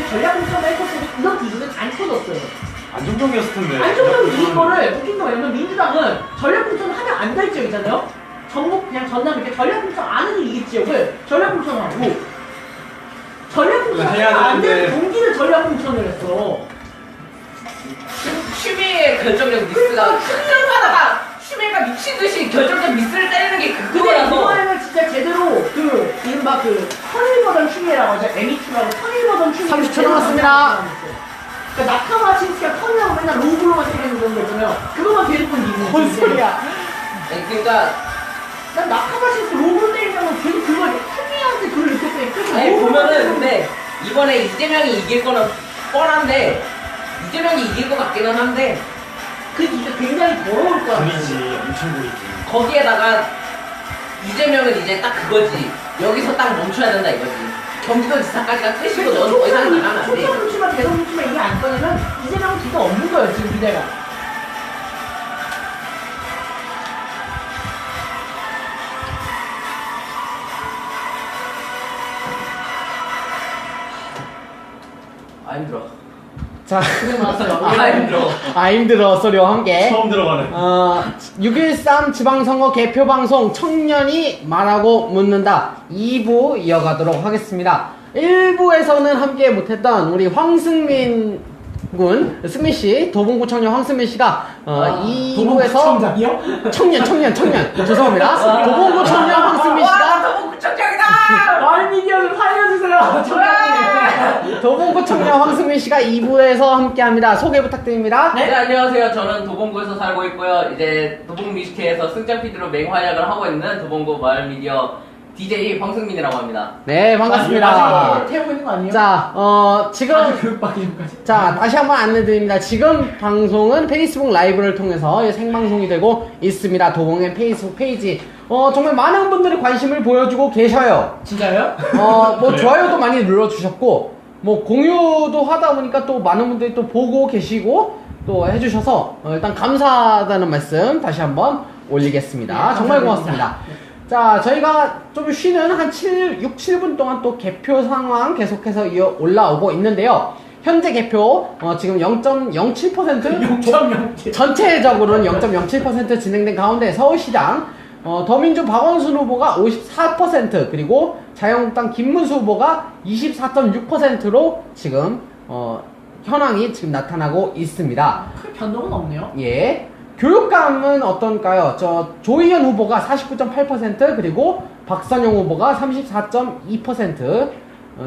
만약에 전략공천을 했었으면 이런 기준은 안 쳐졌어요. 안정적이었을 텐데. 안정적으로 이긴 거를 웃긴 거 왜냐면 민주당은 전략공천을 하면 안 될 지역이잖아요. 전국 그냥 전남 이렇게 전략공천 안 해도 이길 지역을 전략공천을 하고 전략공천을 해야 안 되는데. 되는 동기를 전략공천을 했어. 슈미의 결정적 미스가 흥하다가 슈미가 미친듯이 결정적 미스를 때리는 게 근데 그거라서 이번에는 진짜 제대로 그 이른바 그 터널버전 춤이라고 하죠. 애니춤하고 터널버전 춤이 30초 남았습니다. 그러니까 나카마 신스가 터널하고 맨날 로브로만 때리는 그런 거 있잖아요. 그거만 계속 본 기분. 뭔 소리야? 아니, 그러니까 난 나카마 신스 로브로 때리냐고 계속 그걸 슈미한테 그걸 느꼈더니 계속 아니 로브로 보면은 때리는 근데 이번에 이재명이 이길 거는 뻔한데 이재명이 이길 것 같기는 한데 그 진짜 굉장히 더러울 거야. 구리지, 엄청 구리지. 거기에다가 이재명은 이제 딱 그거지 여기서 딱 멈춰야 된다 이거지 경기도 지사까지가 끝이고 너는 더 이상 나가면 안 돼. 초점 눈치만 대선 눈치만 이게 안 꺼내면 이재명은 기가 없는 거예요 지금 미래가. 아 힘들어. 자, 그게 맞았어요. 아 힘들어. 아 힘들어 소리와 함께 처음 들어가네. 6.13 지방선거 개표방송 청년이 말하고 묻는다 2부 이어가도록 하겠습니다. 1부에서는 함께 못했던 우리 황승민 군, 승민씨, 도봉구 청년 황승민 씨가 2부에서 청년 죄송합니다. 도봉구 청년 황승민 씨가 너무 구청장이다. 말미디어 좀 살려주세요. 청장님. 도봉구 청년 황승민 씨가 2부에서 함께합니다. 소개 부탁드립니다. 네, 안녕하세요. 저는 도봉구에서 살고 있고요. 이제 도봉뮤지케에서 승장 PD로 맹활약을 하고 있는 도봉구 마을 미디어 DJ 황승민이라고 합니다. 네, 반갑습니다. 태우고 있는 거 아니에요? 자, 지금 교육받기까지. 자, 다시 한번 안내드립니다. 지금 방송은 페이스북 라이브를 통해서 생방송이 되고 있습니다. 도봉의 페이스북 페이지. 정말 많은 분들이 관심을 보여주고 계셔요. 진짜요? 뭐, 그래요? 좋아요도 많이 눌러주셨고, 뭐, 공유도 하다 보니까 또 많은 분들이 또 보고 계시고, 또 해주셔서, 일단 감사하다는 말씀 다시 한번 올리겠습니다. 네, 정말 감사드립니다. 고맙습니다. 자, 저희가 좀 쉬는 한 6, 7분 동안 또 개표 상황 계속해서 이어 올라오고 있는데요. 현재 개표, 지금 0.07%? 0.07. 전체적으로는 0.07% 진행된 가운데 서울시장, 더민주 박원순 후보가 54%, 그리고 자유한국당 김문수 후보가 24.6%로 지금, 현황이 지금 나타나고 있습니다. 큰 변동은 없네요. 예. 교육감은 어떤가요? 조희연 후보가 49.8%, 그리고 박선영 후보가 34.2%,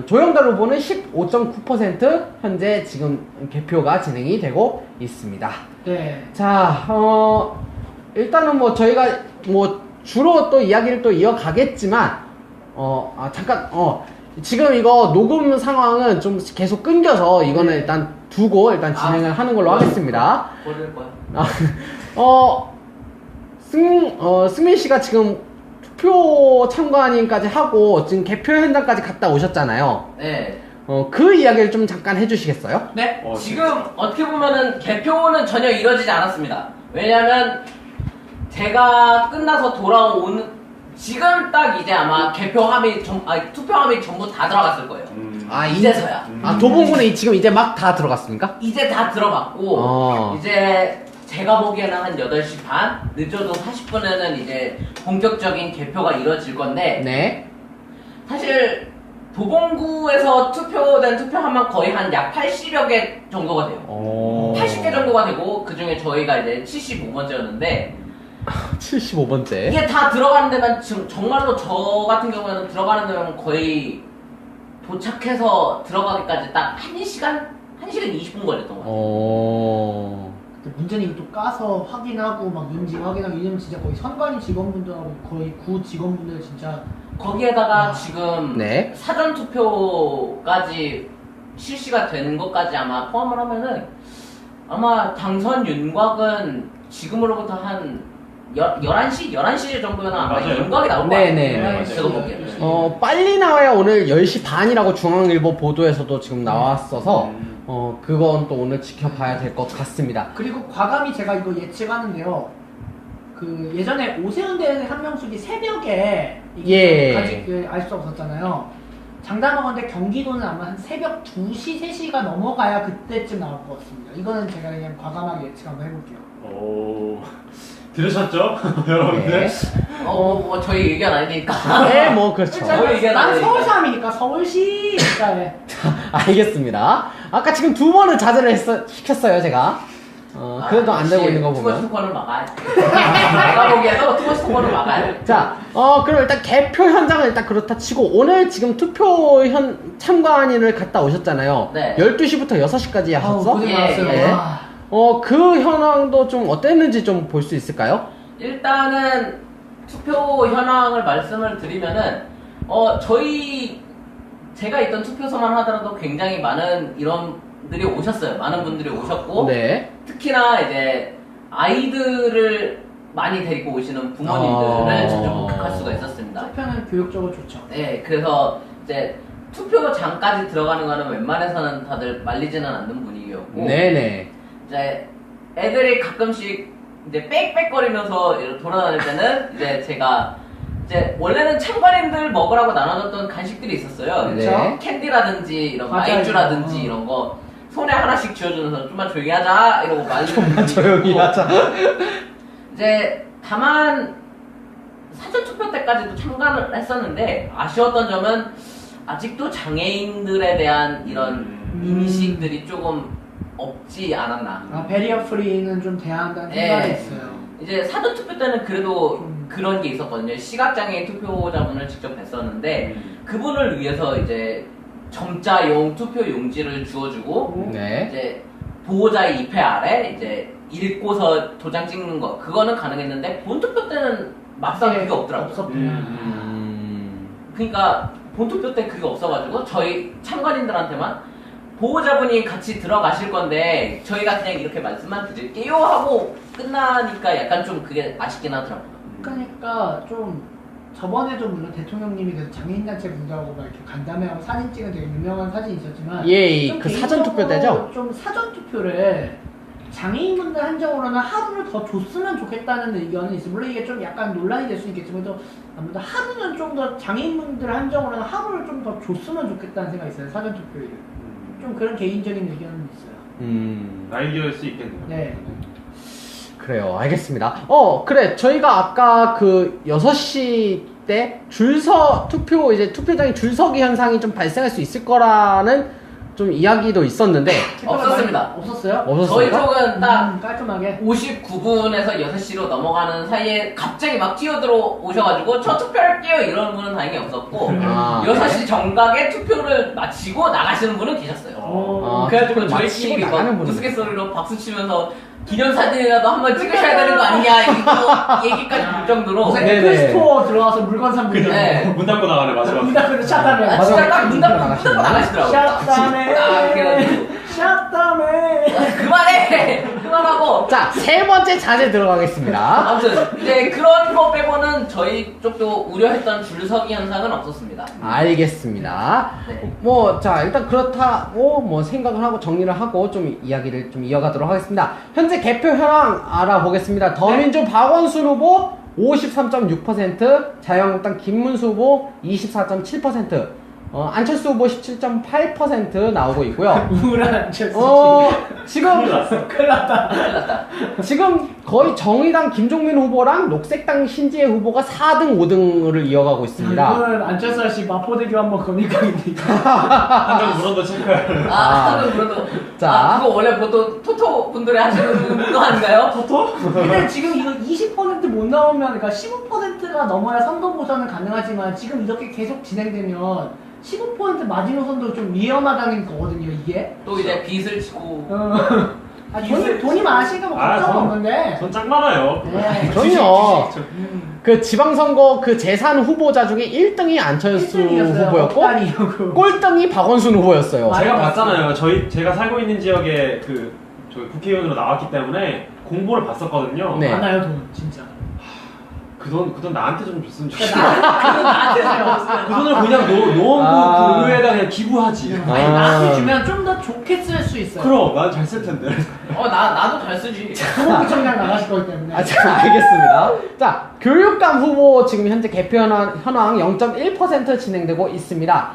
조영달 후보는 15.9% 현재 지금 개표가 진행이 되고 있습니다. 네. 자, 일단은 뭐 저희가 뭐 주로 또 이야기를 또 이어가겠지만, 잠깐, 지금 이거 녹음 상황은 좀 계속 끊겨서 이거는 네. 일단 두고 일단 진행을 하는 걸로 하겠습니다. 버릴 거야. 승민 씨가 지금 투표 참관인까지 하고 지금 개표 현장까지 갔다 오셨잖아요. 네. 그 이야기를 좀 잠깐 해주시겠어요? 네. 지금 어떻게 보면은 개표는 전혀 이루어지지 않았습니다. 왜냐면 제가 끝나서 돌아오는 지금 딱 이제 아마 투표함이 전부 다 들어갔을 거예요. 이제서야. 도봉구는 지금 이제 막 다 들어갔습니까? 이제 다 들어갔고 이제 제가 보기에는 한 8시 반 늦어도 40분에는 이제 본격적인 개표가 이루어질 건데 네. 사실 도봉구에서 투표된 투표함은 거의 한 약 80여 개 정도가 돼요. 80개 정도가 되고 그 중에 저희가 이제 75번째였는데 75번째. 이게 다 들어가는 데만 지금 정말로 저 같은 경우에는 들어가는 데는 거의 도착해서 들어가기까지 딱 1시간 20분 걸렸던 것 같아요. 문제는 이거 또 까서 확인하고 막 인증 확인하고 이러면 진짜 거의 선관위 직원분들하고 거의 구 직원분들 진짜 거기에다가 지금 네. 사전 투표까지 실시가 되는 것까지 아마 포함을 하면은 아마 당선 윤곽은 지금으로부터 한 11시 정도면 아마 맞아요. 윤곽이 나올 것 네네. 같아요. 맞아요. 제가 보기에는. 빨리 나와야 오늘 10시 반이라고 중앙일보 보도에서도 지금 나왔어서 그건 또 오늘 지켜봐야 될 것 같습니다. 그리고 과감히 제가 이거 예측하는데요. 그 예전에 오세훈 대행의 한명숙이 새벽에 예. 아직 알 수 없었잖아요. 장담하건대 경기도는 아마 한 새벽 2시, 3시가 넘어가야 그때쯤 나올 것 같습니다. 이거는 제가 그냥 과감하게 예측 한번 해볼게요. 오, 들으셨죠? 여러분들? 네. 뭐 저희 의견 아니니까. 네, 뭐 그렇죠. 저희 의견 난 아니니까. 서울 사람이니까 서울시니까 해. 알겠습니다. 아까 지금 2번을 자제를 시켰어요, 제가. 그래도 안 되고 있는 거 보면. 투머스토커를 막아야 내가 보기에도 투머스토커를 막아야 자, 그럼 일단 개표 현장은 일단 그렇다 치고, 오늘 지금 투표 참관인을 갔다 오셨잖아요. 네. 12시부터 6시까지 하셨어? 고생 예, 많았어요. 예. 와. 그 현황도 좀 어땠는지 좀 볼 수 있을까요? 일단은 투표 현황을 말씀을 드리면은 제가 있던 투표소만 하더라도 굉장히 많은 인원들이 오셨어요. 많은 분들이 오셨고 네. 특히나 이제 아이들을 많이 데리고 오시는 부모님들을 자주 목격할 수가 있었습니다. 투표는 교육적으로 좋죠. 네, 그래서 이제 투표장까지 들어가는 거는 웬만해서는 다들 말리지는 않는 분위기였고 네네. 이제 애들이 가끔씩 이제 빽빽거리면서 돌아다닐 때는 이제 제가 이제 원래는 참관인들 먹으라고 나눠줬던 간식들이 있었어요. 네. 캔디라든지 이런 맞아요. 마이쮸라든지 이런 거 손에 하나씩 쥐어주면서 좀만 조용히 하자 이러고 말리는 조용히 하자. 이제 다만 사전 투표 때까지도 참관을 했었는데 아쉬웠던 점은 아직도 장애인들에 대한 이런 인식들이 조금 없지 않았나. 베리어 프리는 좀 돼야 한다는 예. 생각이 있어요. 이제 사전 투표 때는 그래도 그런 게 있었거든요. 시각장애인 투표자분을 직접 뵀었는데 그분을 위해서 이제 점자용 투표 용지를 주어주고 네. 이제 보호자의 입회 아래 이제 읽고서 도장 찍는 거 그거는 가능했는데 본투표 때는 막상 그게 없더라고요. 없었구나. 그러니까 본투표 때 그게 없어가지고 저희 참관인들한테만 보호자분이 같이 들어가실 건데 저희가 그냥 이렇게 말씀만 드릴게요 하고 끝나니까 약간 좀 그게 아쉽긴 하더라고요. 그러니까 좀 저번에도 물론 대통령님이 그 장애인단체 분들하고 막 이렇게 간담회하고 사진 찍은 되게 유명한 사진이 있었지만 예, 좀 그 사전 투표 때죠? 좀 사전 투표를 장애인분들 한정으로는 하루를 더 줬으면 좋겠다는 의견은 있어요. 물론 이게 좀 약간 논란이 될 수 있겠지만 또 아무래도 하루는 좀 더 장애인분들 한정으로는 하루를 좀 더 줬으면 좋겠다는 생각이 있어요. 사전 투표율. 좀 그런 개인적인 의견은 있어요. 아이디어일 수 있겠네요. 네. 그래요. 알겠습니다. 그래. 저희가 아까 그 6시 때 투표, 이제 투표장에 줄서기 현상이 좀 발생할 수 있을 거라는 좀 이야기도 있었는데. 없었습니다. 없었어요? 저희 없었습니까? 쪽은 딱 깔끔하게. 59분에서 6시로 넘어가는 사이에 갑자기 막 뛰어들어 오셔가지고 저 투표할게요 이런 분은 다행히 없었고 아, 6시 정각에 투표를 마치고 나가시는 분은 계셨어요. 그래가지고 투표를 마치고 저희끼리 나가는 막 분은 우스갯소리로 박수 치면서 기념사진이라도 한번 찍으셔야 되는 거 아니냐 이거 얘기까지 볼 정도로 네네. 애플스토어 들어가서 물건 산 분들. 네. 문 닫고 나가네, 마지막. 문 닫고 샷다며. 아, 진짜 딱 문 닫고 나가시더라고요. 샷다며. 아, 그래가지고 샷다며. 그만해! 그만하고 자, 3번째 자제 들어가겠습니다. 아무튼 이제 그런 거 빼고는 저희 쪽도 우려했던 줄서기 현상은 없었습니다. 알겠습니다. 네. 자, 일단 그렇다고 생각을 하고 정리를 하고 좀 이야기를 좀 이어가도록 하겠습니다. 현재 개표 현황 알아보겠습니다. 더민주 박원순 후보 53.6%, 자유한국당 김문수 후보 24.7%, 안철수 후보 17.8% 나오고 있고요. 우울한 안철수 지금 큰일 났다. 큰일 났다. 지금 거의 정의당 김종민 후보랑 녹색당 신지혜 후보가 4등, 5등을 이어가고 있습니다. 이거는 안철수 씨 마포대교 한번 검색하겠니까. 한명 물어도 체크할. 하는 그래도 자. 그거 원래 보통 토토 분들이 하시는 거 아닌가요? 토토? 근데 지금 이거 20%못 나오면 그러니까 15%가 넘어야 선거 보전은 가능하지만 지금 이렇게 계속 진행되면 15% 마지노선도 좀 위험하다는 거거든요, 이게. 또 이제 빚을 지고 돈이 많으시니까 뭐 걱정 없는데. 전 짱 많아요. 네. 그럼요. 주식. 그 지방선거 그 재산 후보자 중에 1등이 안철수 후보였고 꼴등이 박원순 후보였어요. 맞아요. 제가 봤잖아요. 제가 살고 있는 지역에 저희 국회의원으로 나왔기 때문에 공보를 봤었거든요. 네. 많아요, 돈, 진짜. 그 돈 나한테 좀 줬으면 좋겠어. 그건 나한테 줘요. 그 돈을 그냥 노원구 그 의회에다 그냥 기부하지. 아니, 나한테 주면 좀 더 좋게 쓸 수 있어요. 그럼 난 잘 쓸 텐데. 나도 잘 쓰지. 소금구청장 나가실 거기 때문에. 자, 알겠습니다. 자, 교육감 후보 지금 현재 개표 현황 0.1% 진행되고 있습니다.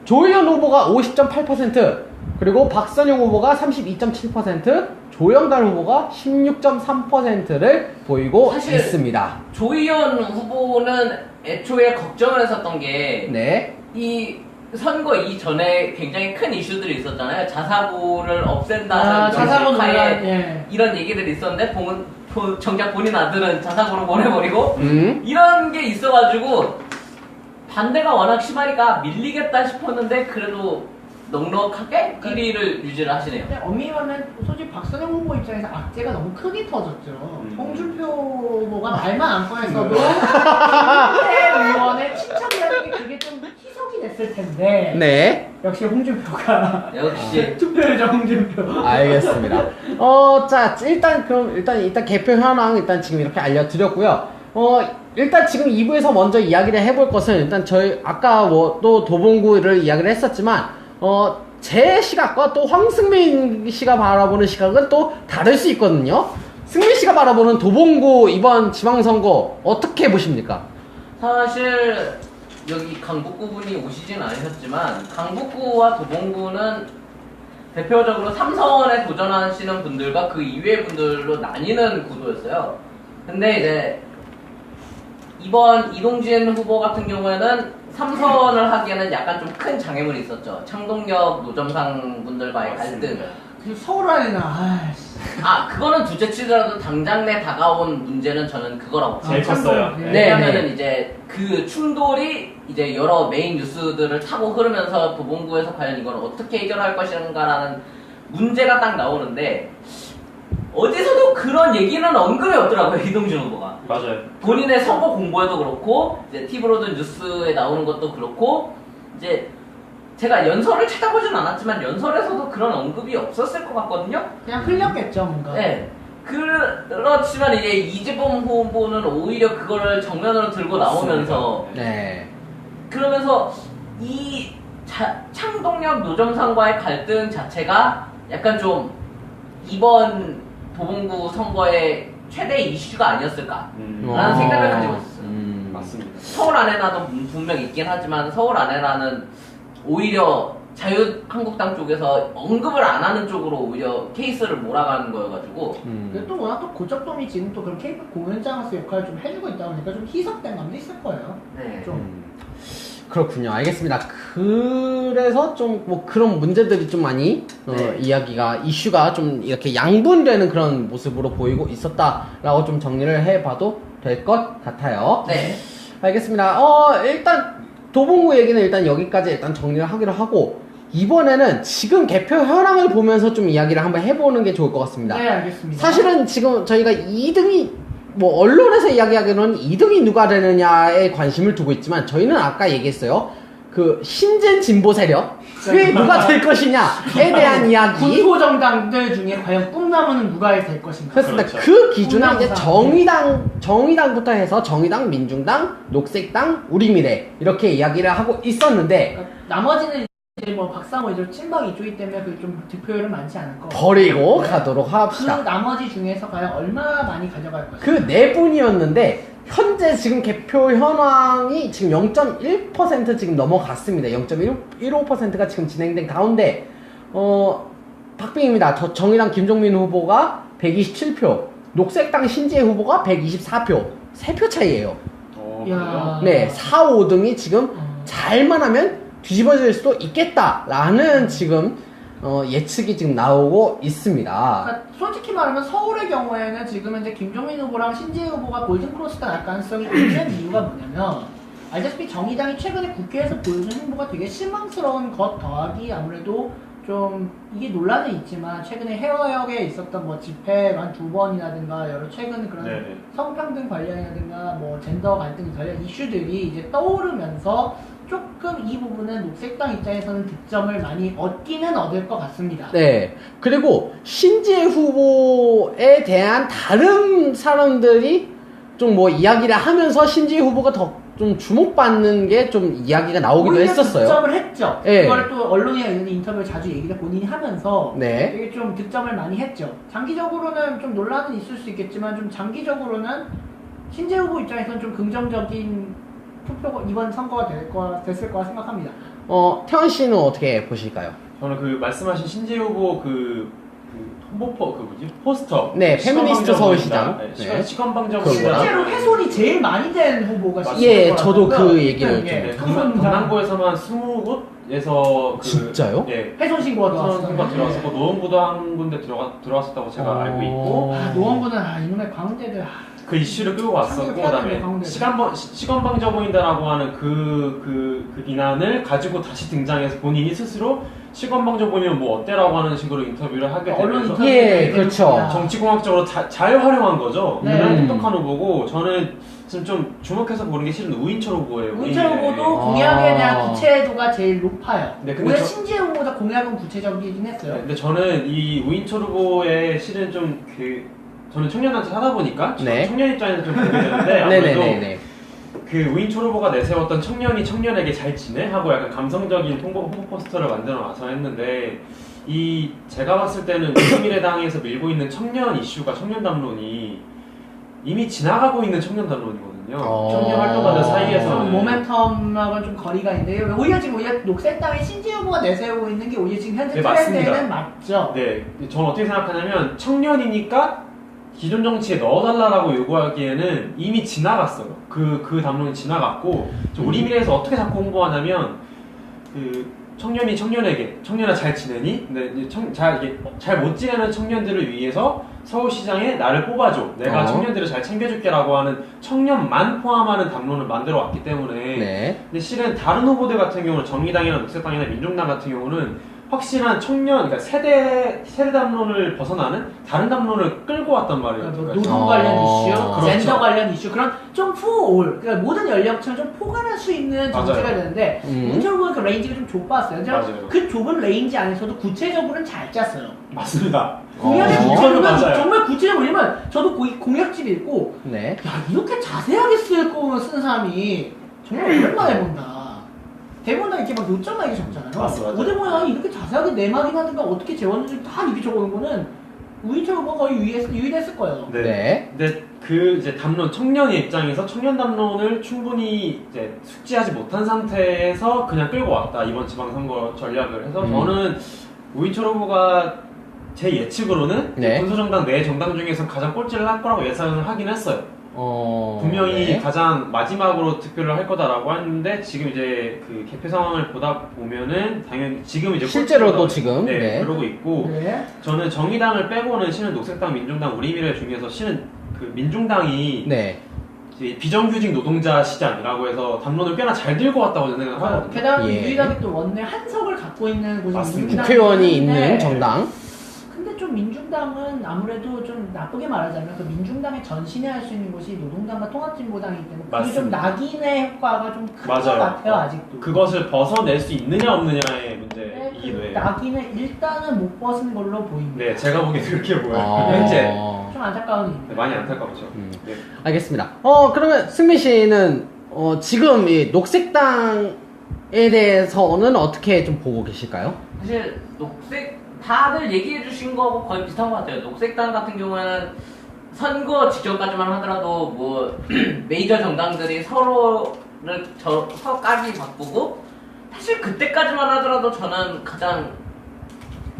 조의원 후보가 50.8%, 그리고 박선영 후보가 32.7%, 조영달 후보가 16.3%를 보이고 사실 있습니다. 조의원 후보는 애초에 걱정을 했었던 게 네. 이 선거 이전에 굉장히 큰 이슈들이 있었잖아요. 자사고를 없앤다는 자사고 명목하에 논란, 예. 이런 얘기들이 있었는데 정작 본인 아들은 자사고를 보내버리고 음. 이런 게 있어가지고 반대가 워낙 심하니까 밀리겠다 싶었는데 그래도 넉넉하게 1위를 유지를 하시네요. 근데 엄밀히 말하면 솔직히 박선영 후보 입장에서 악재가 너무 크게 터졌죠. 홍준표 후보가 말만 안 꺼냈어도 김태 의원의 칭찬이라는 게 그게 좀 희석이 됐을 텐데 네. 역시 홍준표가 역시 투표율자 홍준표. 알겠습니다. 자, 일단 개표 현황 일단 지금 이렇게 알려드렸고요. 일단 지금 2부에서 먼저 이야기를 해볼 것은 일단 저희 아까 뭐 또 도봉구를 이야기를 했었지만 제 시각과 또 황승민 씨가 바라보는 시각은 또 다를 수 있거든요. 승민 씨가 바라보는 도봉구 이번 지방선거 어떻게 보십니까? 사실 여기 강북구 분이 오시진 않으셨지만 강북구와 도봉구는 대표적으로 3선에 도전하시는 분들과 그 이외의 분들로 나뉘는 구도였어요. 근데 이제 이번 이동진 후보 같은 경우에는 3선을 하기에는 약간 좀 큰 장애물이 있었죠. 창동역 노점상 분들과의 갈등. 그리고 서울 안에나 그거는 둘째 치더라도 당장 내 다가온 문제는 저는 그거라고 봐요. 제일 컸어요. 네. 왜냐면은 이제 그 충돌이 이제 여러 메인 뉴스들을 타고 흐르면서 도봉구에서 과연 이걸 어떻게 해결할 것인가라는 문제가 딱 나오는데 어디서도 그런 얘기는 언급이 없더라고요, 이동준 후보가. 맞아요. 본인의 선거 공보에도 그렇고 이제 TV로든 뉴스에 나오는 것도 그렇고 이제 제가 연설을 찾아보진 않았지만 연설에서도 그런 언급이 없었을 것 같거든요. 그냥 흘렸겠죠 뭔가. 네. 그렇지만 이제 이재범 후보는 오히려 그거를 정면으로 들고 나오면서 네. 그러면서 이 창동역 노점상과의 갈등 자체가 약간 좀 이번 도봉구 선거의 최대 이슈가 아니었을까라는 생각을 가지고 있었어요. 맞습니다. 서울 아레나도 분명 있긴 하지만 서울 아레나는 오히려 자유한국당 쪽에서 언급을 안 하는 쪽으로 오히려 케이스를 몰아가는 거여가지고 근데 또 워낙 또 고척돔이 지금 또 그런 케이팝 공연장으로서 역할을 좀 해주고 있다 보니까 좀 희석된 감도 있을 거예요. 네. 좀. 그렇군요. 알겠습니다. 그래서 좀 뭐 그런 문제들이 좀 많이 네. 이슈가 좀 이렇게 양분되는 그런 모습으로 보이고 있었다라고 좀 정리를 해봐도 될 것 같아요. 네. 알겠습니다. 일단 도봉구 얘기는 일단 여기까지 일단 정리를 하기로 하고 이번에는 지금 개표 현황을 보면서 좀 이야기를 한번 해보는 게 좋을 것 같습니다. 네, 알겠습니다. 사실은 지금 저희가 2등이 뭐 언론에서 이야기하기로는 2등이 누가 되느냐에 관심을 두고 있지만 저희는 아까 얘기했어요. 그 신진 진보 세력이 누가 될 것이냐에 대한 이야기. 군소 정당들 중에 과연 꿈나무는 누가 될 것인가? 그렇습니다. 그렇죠. 그 기준은 이제 꿈나무상. 정의당부터 해서 정의당, 민중당, 녹색당, 우리미래 이렇게 이야기를 하고 있었는데 그러니까 나머지는 이제 뭐 박상호 이쪽 친박 이쪽이기 때문에 그 좀 득표율은 많지 않을 거. 버리고 네. 가도록 그 합시다. 나머지 중에서 과연 얼마나 많이 가져갈 것인가? 그 네 분이었는데 현재 지금 개표 현황이 지금 0.1% 지금 넘어갔습니다. 0.15%가 지금 진행된 가운데 박빙입니다. 정의당 김종민 후보가 127표, 녹색당 신지혜 후보가 124표, 3표 차이예요. 이야. 네, 4, 5등이 지금 잘만 하면 뒤집어질 수도 있겠다라는 지금 예측이 지금 나오고 있습니다. 그러니까 솔직히 말하면 서울의 경우에는 지금 현재 김종민 후보랑 신지혜 후보가 골든크로스가 날 가능성이 있는 이유가 뭐냐면 알다시피 정의당이 최근에 국회에서 보여준 행보가 되게 실망스러운 것 더하기 아무래도 좀 이게 논란은 있지만 최근에 헤어역에 있었던 뭐 집회 한 2번이라든가 여러 최근 그런 네네. 성평등 관련이라든가 뭐 젠더 갈등 관련 이슈들이 이제 떠오르면서 조금 이 부분은 녹색당 입장에서는 득점을 많이 얻기는 얻을 것 같습니다. 네. 그리고 신지혜 후보에 대한 다른 사람들이 좀 뭐 이야기를 하면서 신지혜 후보가 더 좀 주목받는 게 좀 이야기가 나오기도 오히려 했었어요. 득점을 했죠. 네. 그걸 또 언론에 있는 인터뷰를 자주 얘기를 본인이 하면서 네. 되게 좀 득점을 많이 했죠. 장기적으로는 좀 논란은 있을 수 있겠지만 좀 장기적으로는 신재 후보 입장에서는 좀 긍정적인 투표가 이번 선거가 됐을 거라 생각합니다. 태원 씨는 어떻게 보실까요? 저는 그 말씀하신 신재 후보 그 홍보포 그 뭐지 포스터. 네, 페미니스트 서울시장. 네, 네. 시간방정보인다. 실제로 훼손이 제일 많이 된 후보가 맞습니다. 예, 신재 저도 후보라고요. 그 얘기를 네, 네, 훼손 강남구에서만 20곳에서 그 진짜요? 예. 훼손 신고가 선수가 들어왔었고 노원구도 한 군데 들어왔었다고 제가 알고 있고 노원구는 이놈의 광대들 그 이슈를 끌고 왔었고 상대 피하는 그다음에 가운데. 시건방져 보인다라고 하는 그 비난을 가지고 다시 등장해서 본인이 스스로 시건방져 보이면 뭐 어때라고 하는 식으로 인터뷰를 하게 언론 되면서 인터뷰 예, 그렇죠. 정치공학적으로 잘 활용한 거죠. 네. 대단히 똑똑한 후보고 저는 지금 좀 주목해서 보는 게 실은 우인철 후보예요. 우인철 우인철. 후보도 아. 공약에 대한 구체도가 제일 높아요. 네, 근데 오히려 저- 신재 후보보다 공약은 구체적이긴 했어요. 네, 근데 저는 이 우인철 후보의 실은 좀 저는 청년한테 하다 보니까 네. 청년 입장에서 좀 보게 되는데 아무래도 네네네네. 그 우인철 후보가 내세웠던 청년이 청년에게 잘 지내? 하고 약간 감성적인 홍보 포스터를 만들어 놔서 했는데 제가 봤을 때는 우리미래당에서 밀고 있는 청년 이슈가 청년 담론이 이미 지나가고 있는 청년 담론이거든요. 청년 활동가들 사이에서는 모멘텀하고는 좀 거리가 있는데 오히려 녹색당의 신재 후보가 내세우고 있는 게 오히려 지금 현재 네, 트렌드에는 맞습니다. 맞죠. 네, 저는 어떻게 생각하냐면 청년이니까 기존 정치에 넣어달라고 요구하기에는 이미 지나갔어요. 그 담론이 지나갔고 우리 미래에서 어떻게 자꾸 홍보하냐면 청년이 청년에게 청년아 잘 지내니? 근데 잘 못 지내는 청년들을 위해서 서울시장에 나를 뽑아줘. 내가 청년들을 잘 챙겨줄게라고 하는 청년만 포함하는 담론을 만들어 왔기 때문에. 네. 근데 실은 다른 후보들 같은 경우는 정의당이나 녹색당이나 민중당 같은 경우는 확실한 청년, 그러니까 세대 담론을 벗어나는 다른 담론을 끌고 왔단 말이에요. 그러니까 노동 관련 이슈, 그렇죠. 젠더 관련 이슈 그런 좀 포올 그러니까 모든 연령층을 좀 포괄할 수 있는 정책이 맞아요. 되는데 우인철 후보는 그 레인지가 좀 좁았어요. 맞아요. 그 좁은 레인지 안에서도 구체적으로는 잘 짰어요. 맞습니다. 공약의 어. 구체적으로 맞아요. 정말 구체적으로 읽으면 저도 공약집 읽고 네. 야 이렇게 자세하게 쓸 거면 쓴 사람이 정말 오랜만에 본다. 대부분 다 이렇게 막 요점만 이렇게 적잖아요. 맞아. 어디 보면 이렇게 자세하게 내막이나 하든가 어떻게 재웠는지 다 이렇게 적어놓은 거는 우인철 후보가 거의 유일했을 거예요. 네. 근데 이제 담론 청년의 입장에서 청년 담론을 충분히 이제 숙지하지 못한 상태에서 그냥 끌고 왔다 이번 지방선거 전략을 해서 저는 우인철 후보가 제 예측으로는 네. 군소정당 내 정당 중에서 가장 꼴찌를 할 거라고 예상을 하긴 했어요. 분명히 네. 가장 마지막으로 득표를 할 거다라고 했는데 지금 이제 그 개표 상황을 보다 보면은 당연히 지금 이제 실제로도 꼴찌가 지금, 네, 네. 그러고 있고 네. 저는 정의당을 빼고는 실은 녹색당, 민중당, 우리미래 중에서 실은 그 민중당이 네. 이제 비정규직 노동자 시장이라고 해서 담론을 꽤나 잘 들고 왔다고 저는 생각하거든요. 게다가 예. 유일하게 또 원내 한석을 갖고 있는 곳이 맞습니다. 민주당이긴 국회의원이 있는 한데 정당. 근데 좀 민중당은 아무래도 좀 나쁘게 말하자면 그 민중당의 전신에 할 수 있는 곳이 노동당과 통합진보당이기 때문에 그게 좀 맞습니다. 낙인의 효과가 좀 큰 것 맞아요. 같아요 아직도. 그것을 벗어낼 수 있느냐 없느냐의 네, 문제이기도 그 해요. 낙인을 일단은 못 벗은 걸로 보입니다. 네, 제가 보기엔 그렇게 보여요. 어. 현재 좀 안타까운 일입니다. 네, 많이 안타깝죠. 네. 알겠습니다. 그러면 승민 씨는 지금 이 녹색당에 대해서는 어떻게 좀 보고 계실까요? 사실 다들 얘기해 주신 거하고 거의 비슷한 것 같아요. 녹색당 같은 경우에는 선거 직전까지만 하더라도 뭐 메이저 정당들이 서로를 서까지 바꾸고 사실 그때까지만 하더라도 저는 가장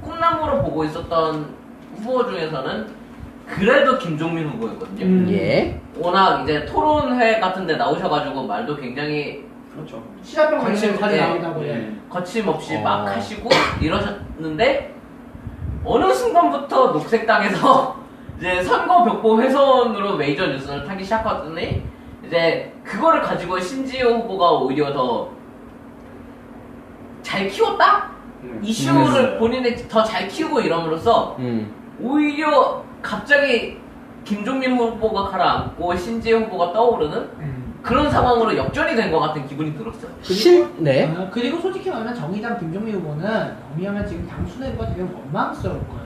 꿈나무로 보고 있었던 후보 중에서는 그래도 김종민 후보였거든요. 예. 워낙 이제 토론회 같은 데 나오셔가지고 말도 굉장히 그렇죠. 시사병 관련 자리 네. 나오다고 해. 거침없이 막 하시고 이러셨는데 어느 순간부터 녹색당에서 이제 선거 벽보 훼손으로 메이저 뉴스를 타기 시작하더니 이제 그거를 가지고 신지호 후보가 오히려 더 잘 키웠다? 이슈를 본인이 더 잘 키우고 이럼으로써 오히려 갑자기 김종민 후보가 가라앉고 신지호 후보가 떠오르는 그런 상황으로 역전이 된 것 같은 기분이 들었어요. 네. 그리고 솔직히 말하면 정의당 김종민 후보는 엄연하면 지금 당 수뇌부가 되게 원망스러울 거예요.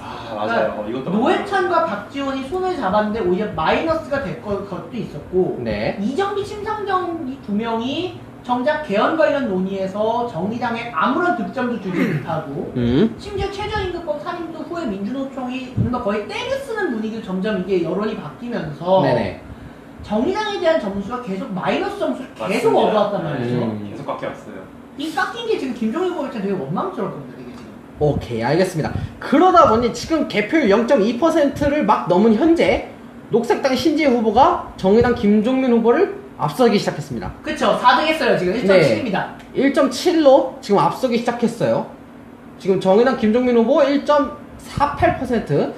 아, 맞아요. 이것도 노회찬과 박지원이 손을 잡았는데 오히려 마이너스가 될 것도 있었고 네. 이정비, 심상정 이 두 명이 정작 개헌 관련 논의에서 정의당에 아무런 득점도 주지 못하고 심지어 최저임금법 살인도 후에 민주노총이 좀 더 거의 떼를 쓰는 분위기로 점점 이게 여론이 바뀌면서 네네. 정의당에 대한 점수가 계속 마이너스 점수를 계속 맞습니다. 얻어왔단 말이죠. 계속 깎여왔어요. 이 깎인 게 지금 김종인 후보 입장 되게 원망스러울 겁니다, 이게 지금. 오케이, 알겠습니다. 그러다 보니 지금 개표율 0.2%를 막 넘은 현재 녹색당 신지혜 후보가 정의당 김종민 후보를 앞서기 시작했습니다. 그쵸, 4등 했어요, 지금. 1.7입니다. 1.7로 지금 앞서기 시작했어요. 지금 정의당 김종민 후보 1.48%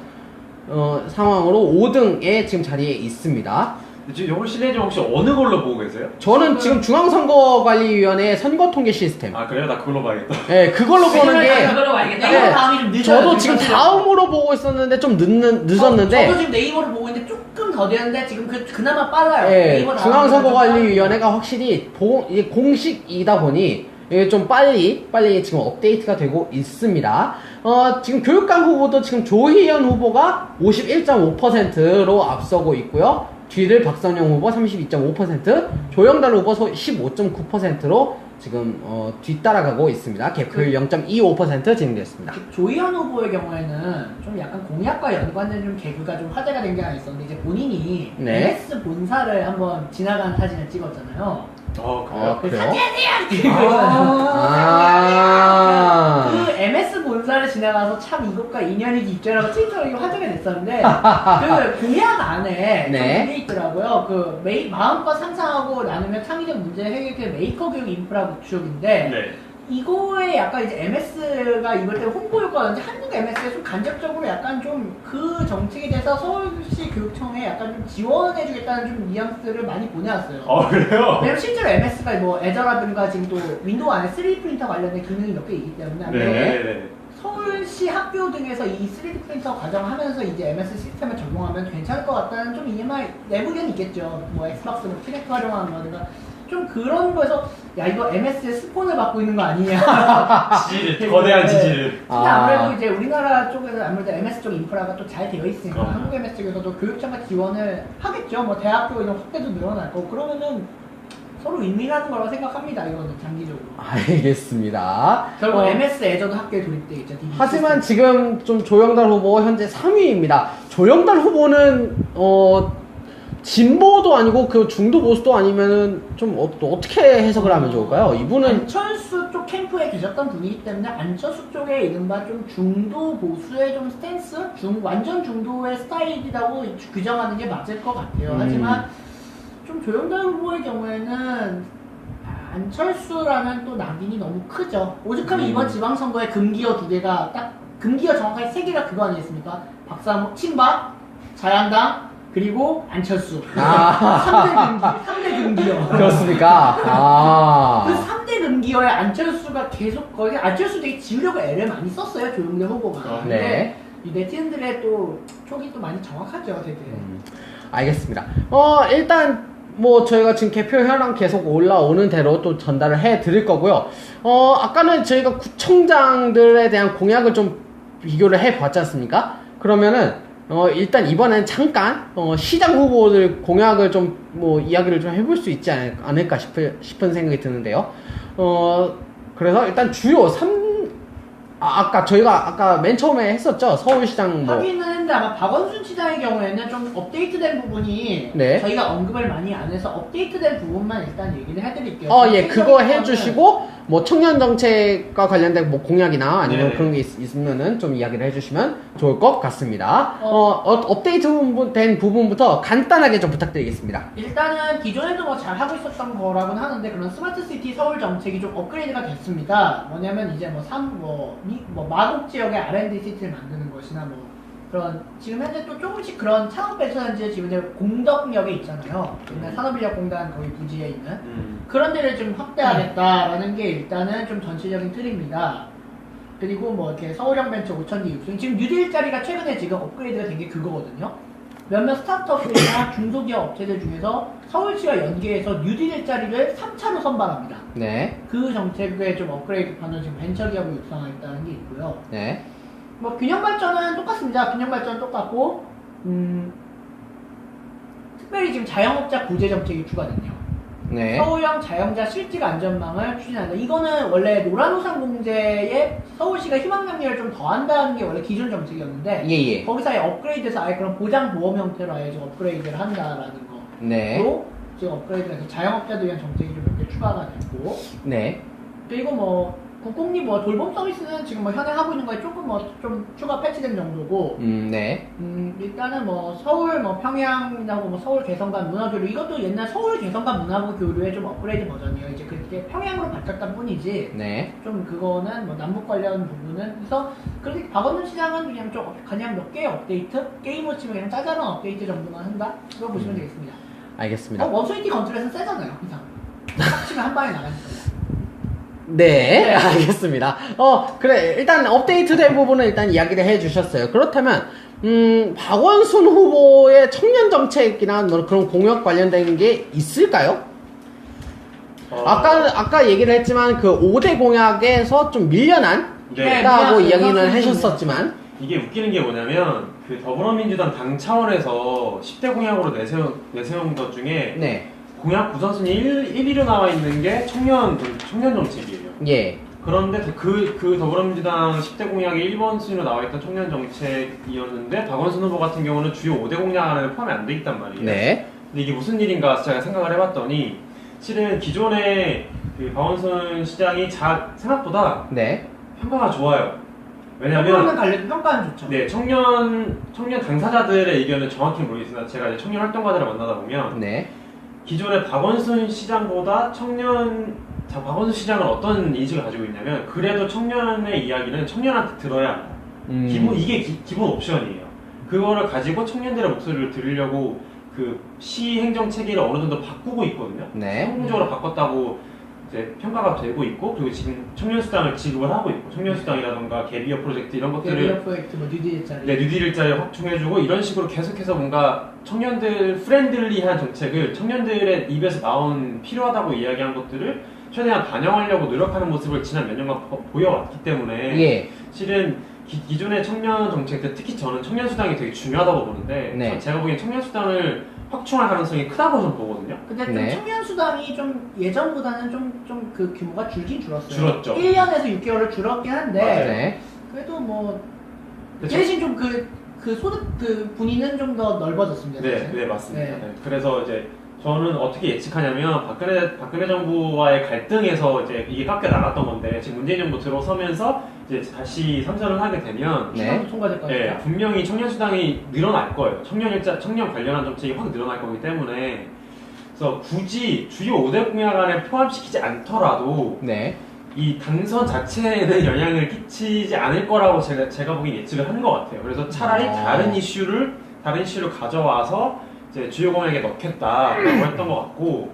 상황으로 5등에 지금 자리에 있습니다. 지금 이걸 실례지만 혹시 어느 걸로 보고 계세요? 저는 지금 중앙선거관리위원회 선거통계 시스템. 아 그래요? 나 그걸로 봐야겠다. 네, 그걸로 보는 게. 그걸로 알겠다. 네이버 네. 다음이 좀 늦어요. 저도 지금 사실은. 다음으로 보고 있었는데 좀 늦었는데. 저도 지금 네이버를 보고 있는데 조금 더디는데 지금 그나마 빨라요. 예, 네이버 중앙선거관리위원회가 확실히 이게 공식이다 보니 이게 좀 빨리 지금 업데이트가 되고 있습니다. 지금 교육감 후보도 지금 조희연 후보가 51.5%로 앞서고 있고요. 뒤를 박선영 후보 32.5%, 조영달 후보 15.9%로 지금 뒤따라가고 있습니다. 개표율 0.25% 진행됐습니다. 조희연 후보의 경우에는 좀 약간 공약과 연관된 좀 개그가 좀 화제가 된 게 하나 있었는데 이제 본인이 네. MS 본사를 한번 지나간 사진을 찍었잖아요. 그래요? 그 그래요? 사진이야! 그 MS 본사를 지나가서 참 이것과 인연이 깊죠라고 트위터로 이거 화제가 됐었는데 그 공약 안에 네. 좀 게 있더라고요. 그 마음껏 상상하고 나누면 창의적 문제 해결 메이커 교육 인프라 구축인데 네. 이거에 약간 이제 MS가 이걸 때 홍보 효과인지 한국 MS에 좀 간접적으로 약간 좀 그 정책에 대해서 서울시 교육청에 약간 좀 지원해주겠다는 좀 뉘앙스를 많이 보내왔어요. 그래요? 왜냐면 실제로 MS가 뭐 애저라든가 지금 또 윈도우 안에 3D 프린터 관련된 기능이 몇 개 있기 때문에 네. 서울시 학교 등에서 이 3D 프린터 과정하면서 이제 MS 시스템을 적용하면 괜찮을 것 같다는 좀 내부 의견이 있겠죠. 뭐 엑스박스 뭐 키넥트 활용하는 거든가 좀 그런 거에서 야 이거 MS의 스폰을 받고 있는 거 아니냐. 지지를, 거대한 지지를. 근데 아무래도 이제 우리나라 쪽에서 아무래도 MS 쪽 인프라가 또 잘 되어 있으니까 한국 MS 쪽에서도 교육청과 지원을 하겠죠. 뭐 대학교 이런 확대도 늘어날 거고 그러면은 서로 윈윈하는 거라고 생각합니다. 이거는 장기적으로. 알겠습니다. 결국 MS 애저도 학교에 돌입되겠죠. DB 하지만 시스템. 지금 좀 조영달 후보 현재 3위입니다. 조영달 후보는 진보도 아니고 그 중도 보수도 아니면은 좀 어떻게 해석을 하면 좋을까요? 이분은 안철수 쪽 캠프에 계셨던 분이기 때문에 안철수 쪽에 이른바 좀 중도 보수의 좀 스탠스, 완전 중도의 스타일이라고 규정하는 게 맞을 것 같아요. 하지만 좀 조영달 후보의 경우에는 안철수라면 또 낙인이 너무 크죠. 오죽하면 이번 지방선거에 금기어 2개가 딱 금기어 정확하게 3개가 그거 아니겠습니까? 박사모, 친박, 자양당 그리고 안철수. 3대 금기어. 그렇습니까? 그 3대 금기어에 안철수가 계속 거기 안철수 되게 지우려고 애를 많이 썼어요. 조영달 후보가. 근데 네. 이 네티즌들의 또 촉이 또 많이 정확하죠, 되게. 알겠습니다. 일단 뭐 저희가 지금 개표 현황 계속 올라오는 대로 또 전달을 해 드릴 거고요. 아까는 저희가 구청장들에 대한 공약을 좀 비교를 해 봤지 않습니까? 그러면은 일단 이번엔 잠깐 시장 후보들 공약을 좀 뭐 이야기를 좀 해볼 수 있지 않을까 싶은 생각이 드는데요. 그래서 일단 주요 저희가 맨 처음에 했었죠. 서울시장 뭐. 하기는 했는데 아마 박원순 시장의 경우에는 좀 업데이트된 부분이 네. 저희가 언급을 많이 안 해서 업데이트된 부분만 일단 얘기를 해드릴게요. 예, 그거 해주시고, 뭐, 청년 정책과 관련된 뭐 공약이나 아니면 네. 그런 게 있으면은 좀 이야기를 해주시면 좋을 것 같습니다. 업데이트 된 부분부터 간단하게 좀 부탁드리겠습니다. 일단은 기존에도 뭐 잘 하고 있었던 거라고는 하는데 그런 스마트시티 서울 정책이 좀 업그레이드가 됐습니다. 뭐냐면 이제 마곡 지역에 R&D 시티를 만드는 것이나 뭐 그런 지금 현재 또 조금씩 그런 창업 벤처단지 지금 이제 공덕역에 있잖아요. 옛날 산업인력공단 거기 부지에 있는 그런 데를 좀 확대하겠다라는 게 일단은 좀 전체적인 틀입니다. 그리고 뭐 이렇게 서울형 벤처 5,000개 육성 지금 뉴딜 자리가 최근에 지금 업그레이드가 된 게 그거거든요. 몇몇 스타트업들이나 중소기업 업체들 중에서 서울시와 연계해서 뉴딜 자리를 3차로 선발합니다. 네. 그 정책에 좀 업그레이드 하는 지금 벤처기업을 육성하겠다는 게 있고요. 네. 뭐 균형발전은 똑같습니다. 균형발전은 똑같고 특별히 지금 자영업자 구제 정책이 추가됐네요. 네. 서울형 자영자 실직 안전망을 추진한다. 이거는 원래 노란우산 공제에 서울시가 희망장려를 좀 더한다는 게 원래 기존 정책이었는데 예. 거기서 아예 업그레이드해서 아예 그런 보장보험 형태로 아예 좀 업그레이드를 한다라는 거. 네. 로 지금 업그레이드해서 자영업자들 위한 정책이 좀 몇 개 추가가 됐고 네. 그리고 뭐 국공립 뭐 돌봄 서비스는 지금 뭐 현행 하고 있는 거에 조금 뭐 좀 추가 패치된 정도고 네. 일단은 뭐 서울 뭐 평양이라고 뭐 서울 개성관 문화교류 이것도 옛날 서울 개성관 문화교류의 좀 업그레이드 버전이에요. 이제 그게 평양으로 바뀌었단 뿐이지 네. 좀 그거는 뭐 남북 관련 부분은 그래서 그렇게 박원순 시장은 그냥 몇 개의 업데이트 게임으로 치면 그냥 짜잘한 업데이트 정도만 한다 그거 보시면 되겠습니다. 알겠습니다. 원소이티 건틀에서는 세잖아요 이상 딱 치면 한 방에 나가니까. 네, 알겠습니다. 그래, 일단 업데이트된 부분은 일단 이야기를 해주셨어요. 그렇다면, 박원순 후보의 청년 정책이나 뭐 그런 공약 관련된 게 있을까요? 아까 얘기를 했지만 그 5대 공약에서 좀 밀려난 네. 다고 밀려났어요. 이야기는 하셨었지만, 이게 웃기는 게 뭐냐면 그 더불어민주당 당 차원에서 10대 공약으로 내세운 것 중에 네, 공약 구성순위 1위로 나와 있는 게 청년 정책이에요. 예, 그런데 그 더불어민주당 10대 공약의 1번 순위로 나와 있던 청년 정책이었는데 박원순 후보 같은 경우는 주요 5대 공약 안에 포함이 안 돼 있단 말이에요. 네, 근데 이게 무슨 일인가 제가 생각을 해봤더니 실은 기존에 그 박원순 시장이 생각보다 네, 평가가 좋아요. 왜냐면 평가는 갈래도 평가는 좋죠. 네, 청년 당사자들의 의견은 정확히 모르겠으나 제가 이제 청년 활동가들을 만나다 보면 네, 기존의 기존의 박원순 시장보다 박원순 시장은 어떤 인식을 가지고 있냐면 그래도 청년의 이야기는 청년한테 들어야 한다. 이게 기본 옵션이에요. 그거를 가지고 청년들의 목소리를 들으려고 그 시 행정 체계를 어느 정도 바꾸고 있거든요. 네, 성공적으로 바꿨다고 이제 평가가 되고 있고 그리고 지금 청년 수당을 지급을 하고 있고 청년 수당이라던가 갭이어 프로젝트 이런 것들을 개비어 프로젝트 뭐 뉴딜 일자리. 네, 뉴딜 일자리를 확충해주고 이런 식으로 계속해서 뭔가 청년들 프렌들리한 정책을 청년들의 입에서 나온 필요하다고 이야기한 것들을 최대한 반영하려고 노력하는 모습을 지난 몇 년간 보여왔기 때문에 예, 실은 기존의 청년 정책들 특히 저는 청년 수당이 되게 중요하다고 보는데 네. 제가 보기엔 청년 수당을 확충할 가능성이 크다고 좀 보거든요. 근데 좀 네. 청년 수당이 좀 예전보다는 좀 그 규모가 줄긴 줄었어요. 줄었죠. 1년에서 6개월을 줄었긴 한데 맞아요. 네, 그래도 뭐 그쵸? 대신 좀 그 소득 그 분위는 좀 더 넓어졌습니다. 네, 사실. 네 맞습니다. 네. 네. 그래서 이제 저는 어떻게 예측하냐면 박근혜 정부와의 갈등에서 이제 이게 깎여 나갔던 건데 지금 문재인 정부 들어서면서 이제 다시 삼선을 하게 되면 네. 수당도 통과될 거니까. 네, 분명히 청년 수당이 늘어날 거예요. 청년 관련한 정책이 확 늘어날 거기 때문에 그래서 굳이 주요 5대 공약 안에 포함시키지 않더라도 네, 이 당선 자체에는 영향을 끼치지 않을 거라고 제가 보기엔 예측을 하는 것 같아요. 그래서 차라리 다른 이슈를 가져와서 이제 주요 공약에 넣겠다라고 했던 것 같고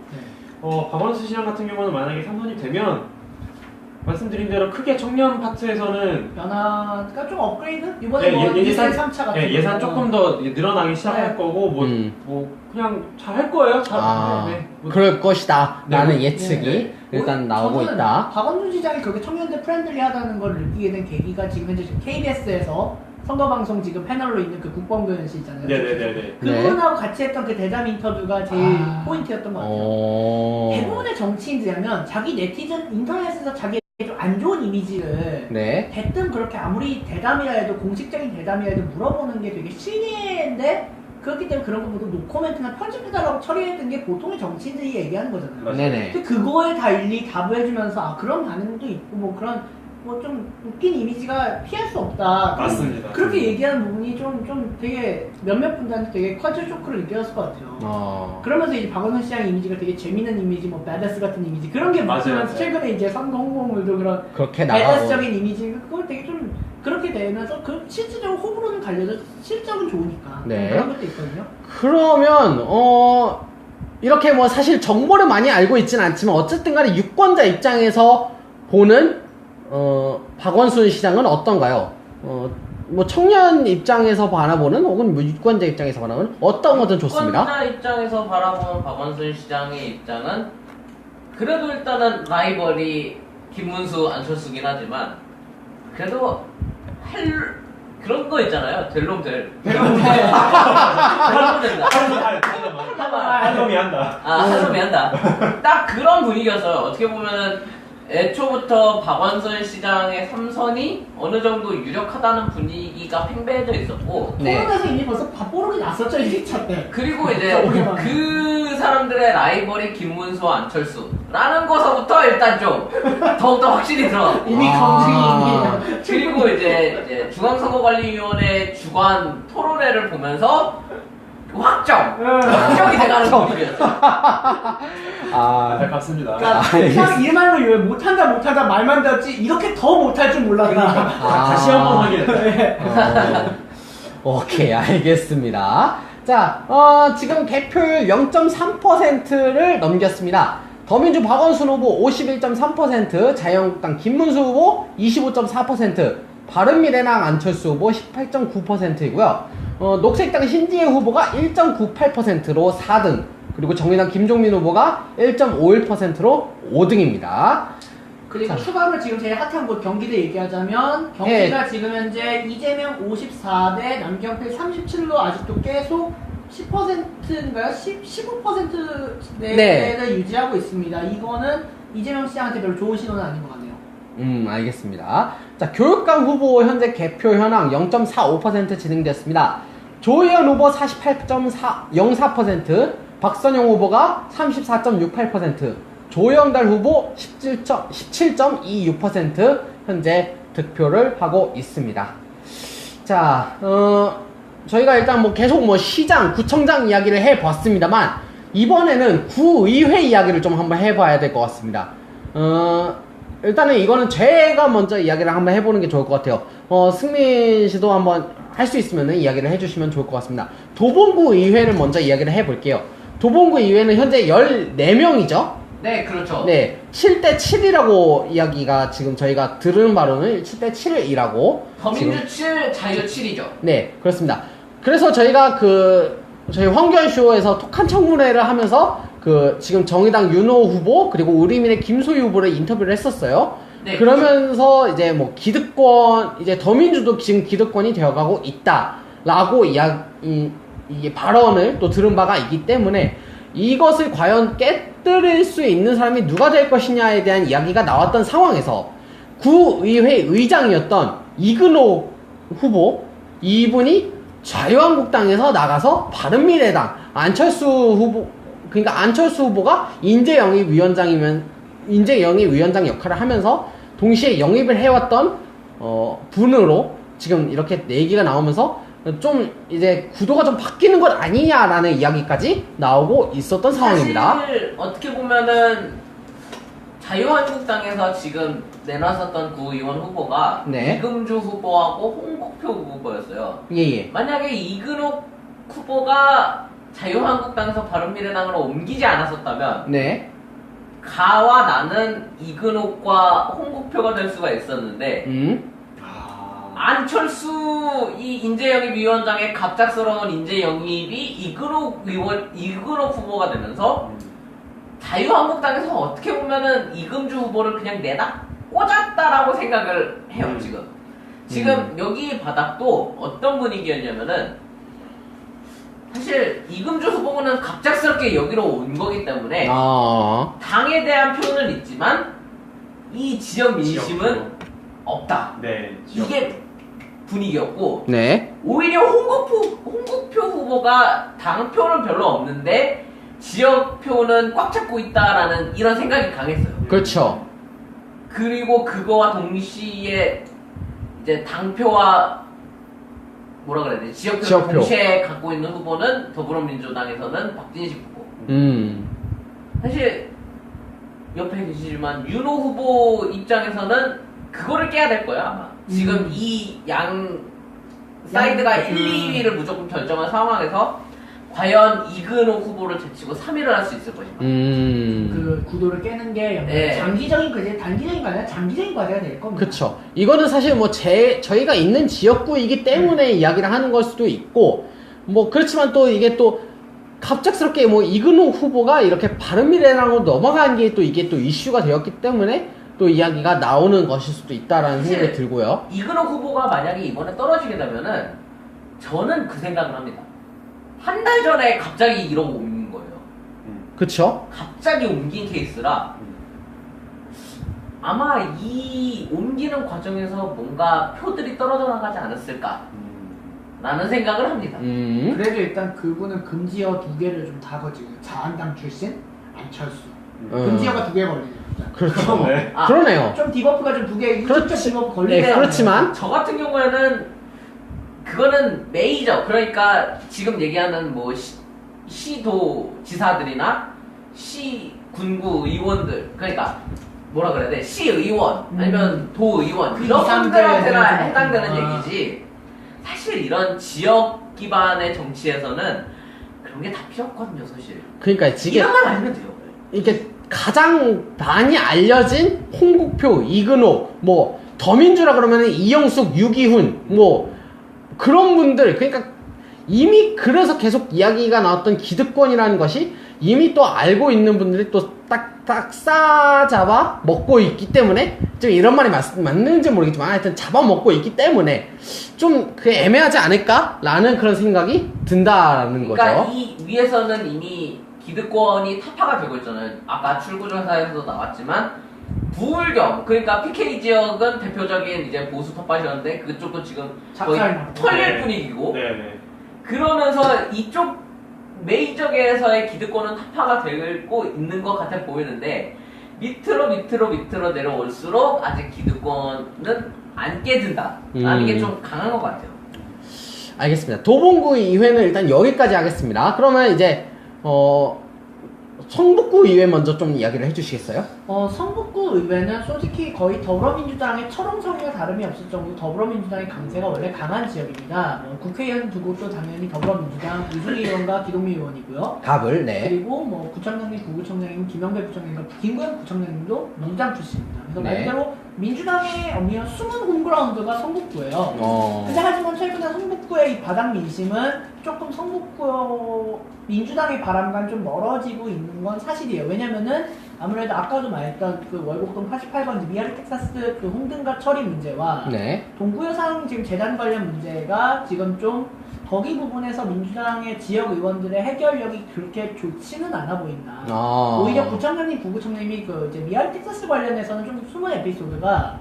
박원순 시장 같은 경우는 만약에 당선이 되면 말씀드린 대로 크게 청년 파트에서는 변화가 좀 업그레이드? 이번에 뭐 예산 3차 같은 예산 거. 조금 더 늘어나기 시작할 네. 거고 뭐 그냥 잘 할 거예요. 뭐 그럴 것이다 네. 라는 예측이 네. 일단 나오고 저는 있다. 박원순 시장이 그렇게 청년들 프렌들리하다는 걸 느끼게 된 계기가 지금 현재 KBS에서 선거방송 지금 패널로 있는 그 국범근 씨 있잖아요. 네네네네. 그분하고 같이 했던 그 대담 인터뷰가 제일 아. 포인트였던 것 같아요. 어... 대부분의 정치인들이라면 자기 네티즌 인터넷에서 자기 좀 안 좋은 이미지를 네, 대뜸 그렇게 아무리 대담이라 해도 공식적인 대담이라 해도 물어보는 게 되게 신기한데 그렇기 때문에 그런 거 모두 노코멘트나 편집해달라고 처리했던 게 보통의 정치인들이 얘기하는 거잖아요. 맞아요. 네네. 근데 그거에 다 일일이 답을 해주면서 아 그런 반응도 있고 뭐 그런 뭐 좀 웃긴 이미지가 피할 수 없다. 맞습니다. 그렇게 얘기하는 부분이 좀 되게 몇몇 분들한테 되게 컬처 쇼크를 느꼈을 것 같아요. 그러면서 이제 박원순 시장 이미지가 되게 재밌는 이미지, 뭐 배드스 같은 이미지 그런 게 맞아요, 묻히면서 맞아요. 최근에 이제 선거 홍보물도 그런 그렇게 나가고 배드스적인 이미지 그걸 되게 좀 그렇게 되면서 그 실질적으로 호불호는 갈려도 실적은 좋으니까 네. 그런 것도 있거든요. 그러면 이렇게 뭐 사실 정보를 많이 알고 있지는 않지만 어쨌든 간에 유권자 입장에서 보는 박원순 시장은 어떤가요? 뭐 청년 입장에서 바라보는 혹은 뭐 유권자 입장에서 바라보는 어떤 것든 좋습니다. 유권자 입장에서 바라보는 박원순 시장의 입장은 그래도 일단은 라이벌이 김문수, 안철수긴 하지만 그래도 그런 거 있잖아요. 될 놈 될. 그런 거 된다. 한 놈이 한다. 한 놈이 한다. 딱 그런 분위기였어요. 어떻게 보면은 애초부터 박원순 시장의 삼선이 어느 정도 유력하다는 분위기가 팽배해져 있었고 네. 토론에서 이미 벌써 밥보르기 났었죠 1차 때. 그리고 이제 그 사람들의 라이벌이 김문수와 안철수 라는 거서부터 일단 좀 더욱더 확실히 들어가. 이미 아. 검증이 그리고 이제 중앙선거관리위원회 주관 토론회를 보면서 확정이 돼가는 분위기였죠. 아, 안타깝습니다. 그러니까 그냥 일말로 못한다 말만 들었지 이렇게 더 못할 줄 몰랐다. 다시 한번 확인했다. 오케이, 알겠습니다. 자, 지금 개표율 0.3%를 넘겼습니다. 더민주 박원순 후보 51.3%, 자유한국당 김문수 후보 25.4%, 바른미래당 안철수 후보 18.9%이고요. 녹색당 신지혜 후보가 1.98%로 4등, 그리고 정의당 김종민 후보가 1.51%로 5등입니다. 그리고 추가로 지금 제일 핫한 곳 경기도 얘기하자면 경기가 지금 현재 이재명 54대 남경필 37로 아직도 계속 10%인가요? 15% 내외를 유지하고 있습니다. 이거는 이재명 시장한테 별로 좋은 신호는 아닌 것 같네요. 알겠습니다. 자, 교육감 후보 현재 개표 현황 0.45% 진행됐습니다. 조혜연 후보 48.04%, 박선영 후보가 34.68%, 조영달 후보 17.26% 현재 득표를 하고 있습니다. 자, 저희가 일단 뭐 계속 뭐 시장, 구청장 이야기를 해봤습니다만 이번에는 구의회 이야기를 좀 한번 해봐야 될 것 같습니다. 일단은 이거는 제가 먼저 이야기를 한번 해보는 게 좋을 것 같아요. 승민 씨도 한번 할 수 있으면 이야기를 해주시면 좋을 것 같습니다. 도봉구 의회를 먼저 이야기를 해볼게요. 도봉구 의회는 현재 14명이죠? 네, 그렇죠. 네, 7대7이라고 이야기가 지금 저희가 들은 바로는 7대7이라고. 더민주 7, 자유 7이죠. 네, 그렇습니다. 그래서 저희가 저희 황교안쇼에서 톡한 청문회를 하면서 지금 정의당 윤호 후보, 그리고 우리민의 김소희 후보를 인터뷰를 했었어요. 네, 그러면서 이제 뭐 기득권, 이제 더민주도 지금 기득권이 되어가고 있다라고 이게 발언을 또 들은 바가 있기 때문에 이것을 과연 깨뜨릴 수 있는 사람이 누가 될 것이냐에 대한 이야기가 나왔던 상황에서 구의회 의장이었던 이근호 후보, 이분이 자유한국당에서 나가서 바른미래당 안철수 후보, 그러니까 안철수 후보가 인재영입위원장 역할을 하면서 동시에 영입을 해왔던 분으로 지금 이렇게 얘기가 나오면서 좀 이제 구도가 좀 바뀌는 것 아니냐라는 이야기까지 나오고 있었던 상황입니다. 사실 어떻게 보면은 자유한국당에서 지금 내놨었던 구의원 후보가 네. 이금주 후보하고 홍국표 후보였어요. 예예. 만약에 이근옥 후보가 자유한국당에서 바른미래당으로 옮기지 않았었다면 네. 가와 나는 이근옥과 홍국표가 될 수가 있었는데 안철수 이 인재영입위원장의 갑작스러운 인재영입이 이근옥 후보가 되면서 자유한국당에서 어떻게 보면은 이금주 후보를 그냥 내다 꽂았다라고 생각을 해요. 지금 여기 바닥도 어떤 분위기였냐면은 사실 이금주 후보는 갑작스럽게 여기로 온 거기 때문에 당에 대한 표현은 있지만 이 지역 민심은 없다. 네. 이게 분위기였고 네. 오히려 홍국표 후보가 당표는 별로 없는데 지역표는 꽉 잡고 있다라는 이런 생각이 강했어요. 그렇죠. 그리고 그거와 동시에 이제 당표와 뭐라 그래야 되지? 지역표 동시에 갖고 있는 후보는 더불어민주당에서는 박진식 후보. 사실 옆에 계시지만 윤호 후보 입장에서는 그거를 깨야 될 거야 아마. 지금 이 양 사이드가 1, 2위를 무조건 결정한 상황에서 과연 이근옥 후보를 제치고 3위를 할 수 있을 것인가. 그 구도를 깨는 게 네. 장기적인 과제, 단기적인 과제가 장기적인 과제가 될 겁니다. 그쵸. 이거는 사실 뭐 저희가 있는 지역구이기 때문에 이야기를 하는 걸 수도 있고, 뭐 그렇지만 또 이게 또 갑작스럽게 뭐 이근옥 후보가 이렇게 바른미래당으로 넘어간 게 또 이게 또 이슈가 되었기 때문에 또 이야기가 나오는 것일 수도 있다라는 생각이 들고요. 이근옥 후보가 만약에 이번에 떨어지게 되면은 저는 그 생각을 합니다. 한 달 전에 갑자기 이러고 옮긴 거예요. 그쵸? 갑자기 옮긴 케이스라 아마 이 옮기는 과정에서 뭔가 표들이 떨어져 나가지 않았을까 라는 생각을 합니다. 그래도 일단 그분은 금지어 2개를 좀 다거지고 자한당 출신 안철수 금지어가 2개 걸리네요. 그렇죠. 네. 아, 그러네요. 좀 디버프가 좀 2개, 그렇지. 유직적 디버프 네, 걸리네요. 그렇지만 저 같은 경우에는 그거는 메이저, 그러니까 지금 얘기하는 뭐 시도 지사들이나 시 군구 의원들, 그러니까 뭐라 그래야 돼, 시의원 아니면 도의원 그 이런 분들한테나 이상들한테 해당되는 아. 얘기지. 사실 이런 지역 기반의 정치에서는 그런 게 다 필요 없거든요, 사실. 그러니까 이게 이름만 알면 돼요. 이게 가장 많이 알려진 홍국표, 이근호, 뭐 더민주라 그러면 이영숙, 유기훈, 뭐 그런 분들, 그러니까 이미 그래서 계속 이야기가 나왔던 기득권이라는 것이 이미 또 알고 있는 분들이 또 딱딱 싸잡아 먹고 있기 때문에, 좀 이런 말이 맞는지 모르겠지만 하여튼 잡아먹고 있기 때문에 좀 그게 애매하지 않을까라는 그런 생각이 든다라는 그러니까 거죠. 이 위에서는 이미 기득권이 타파가 되고 있잖아요. 아까 출구조사에서도 나왔지만 부울경, 그러니까 PK 지역은 대표적인 이제 보수 텃밭이었는데 그쪽도 지금 거의 작살나고. 털릴 네. 분위기고, 네네. 그러면서 이쪽 메이저계에서의 기득권은 타파가 되고 있는 것 같아 보이는데 밑으로 내려올수록 아직 기득권은 안 깨진다라는 게 좀 강한 것 같아요. 알겠습니다. 도봉구 의회는 일단 여기까지 하겠습니다. 그러면 이제 성북구 의회 먼저 좀 이야기를 해주시겠어요? 성북구 의회는 솔직히 거의 더불어민주당의 철옹성이와 다름이 없을 정도로 더불어민주당의 강세가 원래 강한 지역입니다. 국회의원 두 곳도 당연히 더불어민주당 이승희 의원과 기동민 의원이고요. 답을, 네. 그리고 뭐 구청장님, 부구청장님, 김영배 부청장님, 김구현 부청장님도 민주당 출신입니다. 그래서 말 네. 그대로 민주당의 엄밀한 숨은 홈그라운드가 성북구예요. 근데 하지만 최근에 성북구의 이 바닥 민심은 조금 성북구 민주당의 바람과는 좀 멀어지고 있는 건 사실이에요. 왜냐면은 아무래도 아까도 말했던 그 월곡동 88번지 미아리 텍사스 그 홍등가 처리 문제와 네. 동구여상 지금 재단 관련 문제가 지금 좀 거기 부분에서 민주당의 지역 의원들의 해결력이 그렇게 좋지는 않아 보인다. 오히려 구청장님, 부구청장님이 그 이제 미아리 텍사스 관련해서는 좀 숨은 에피소드가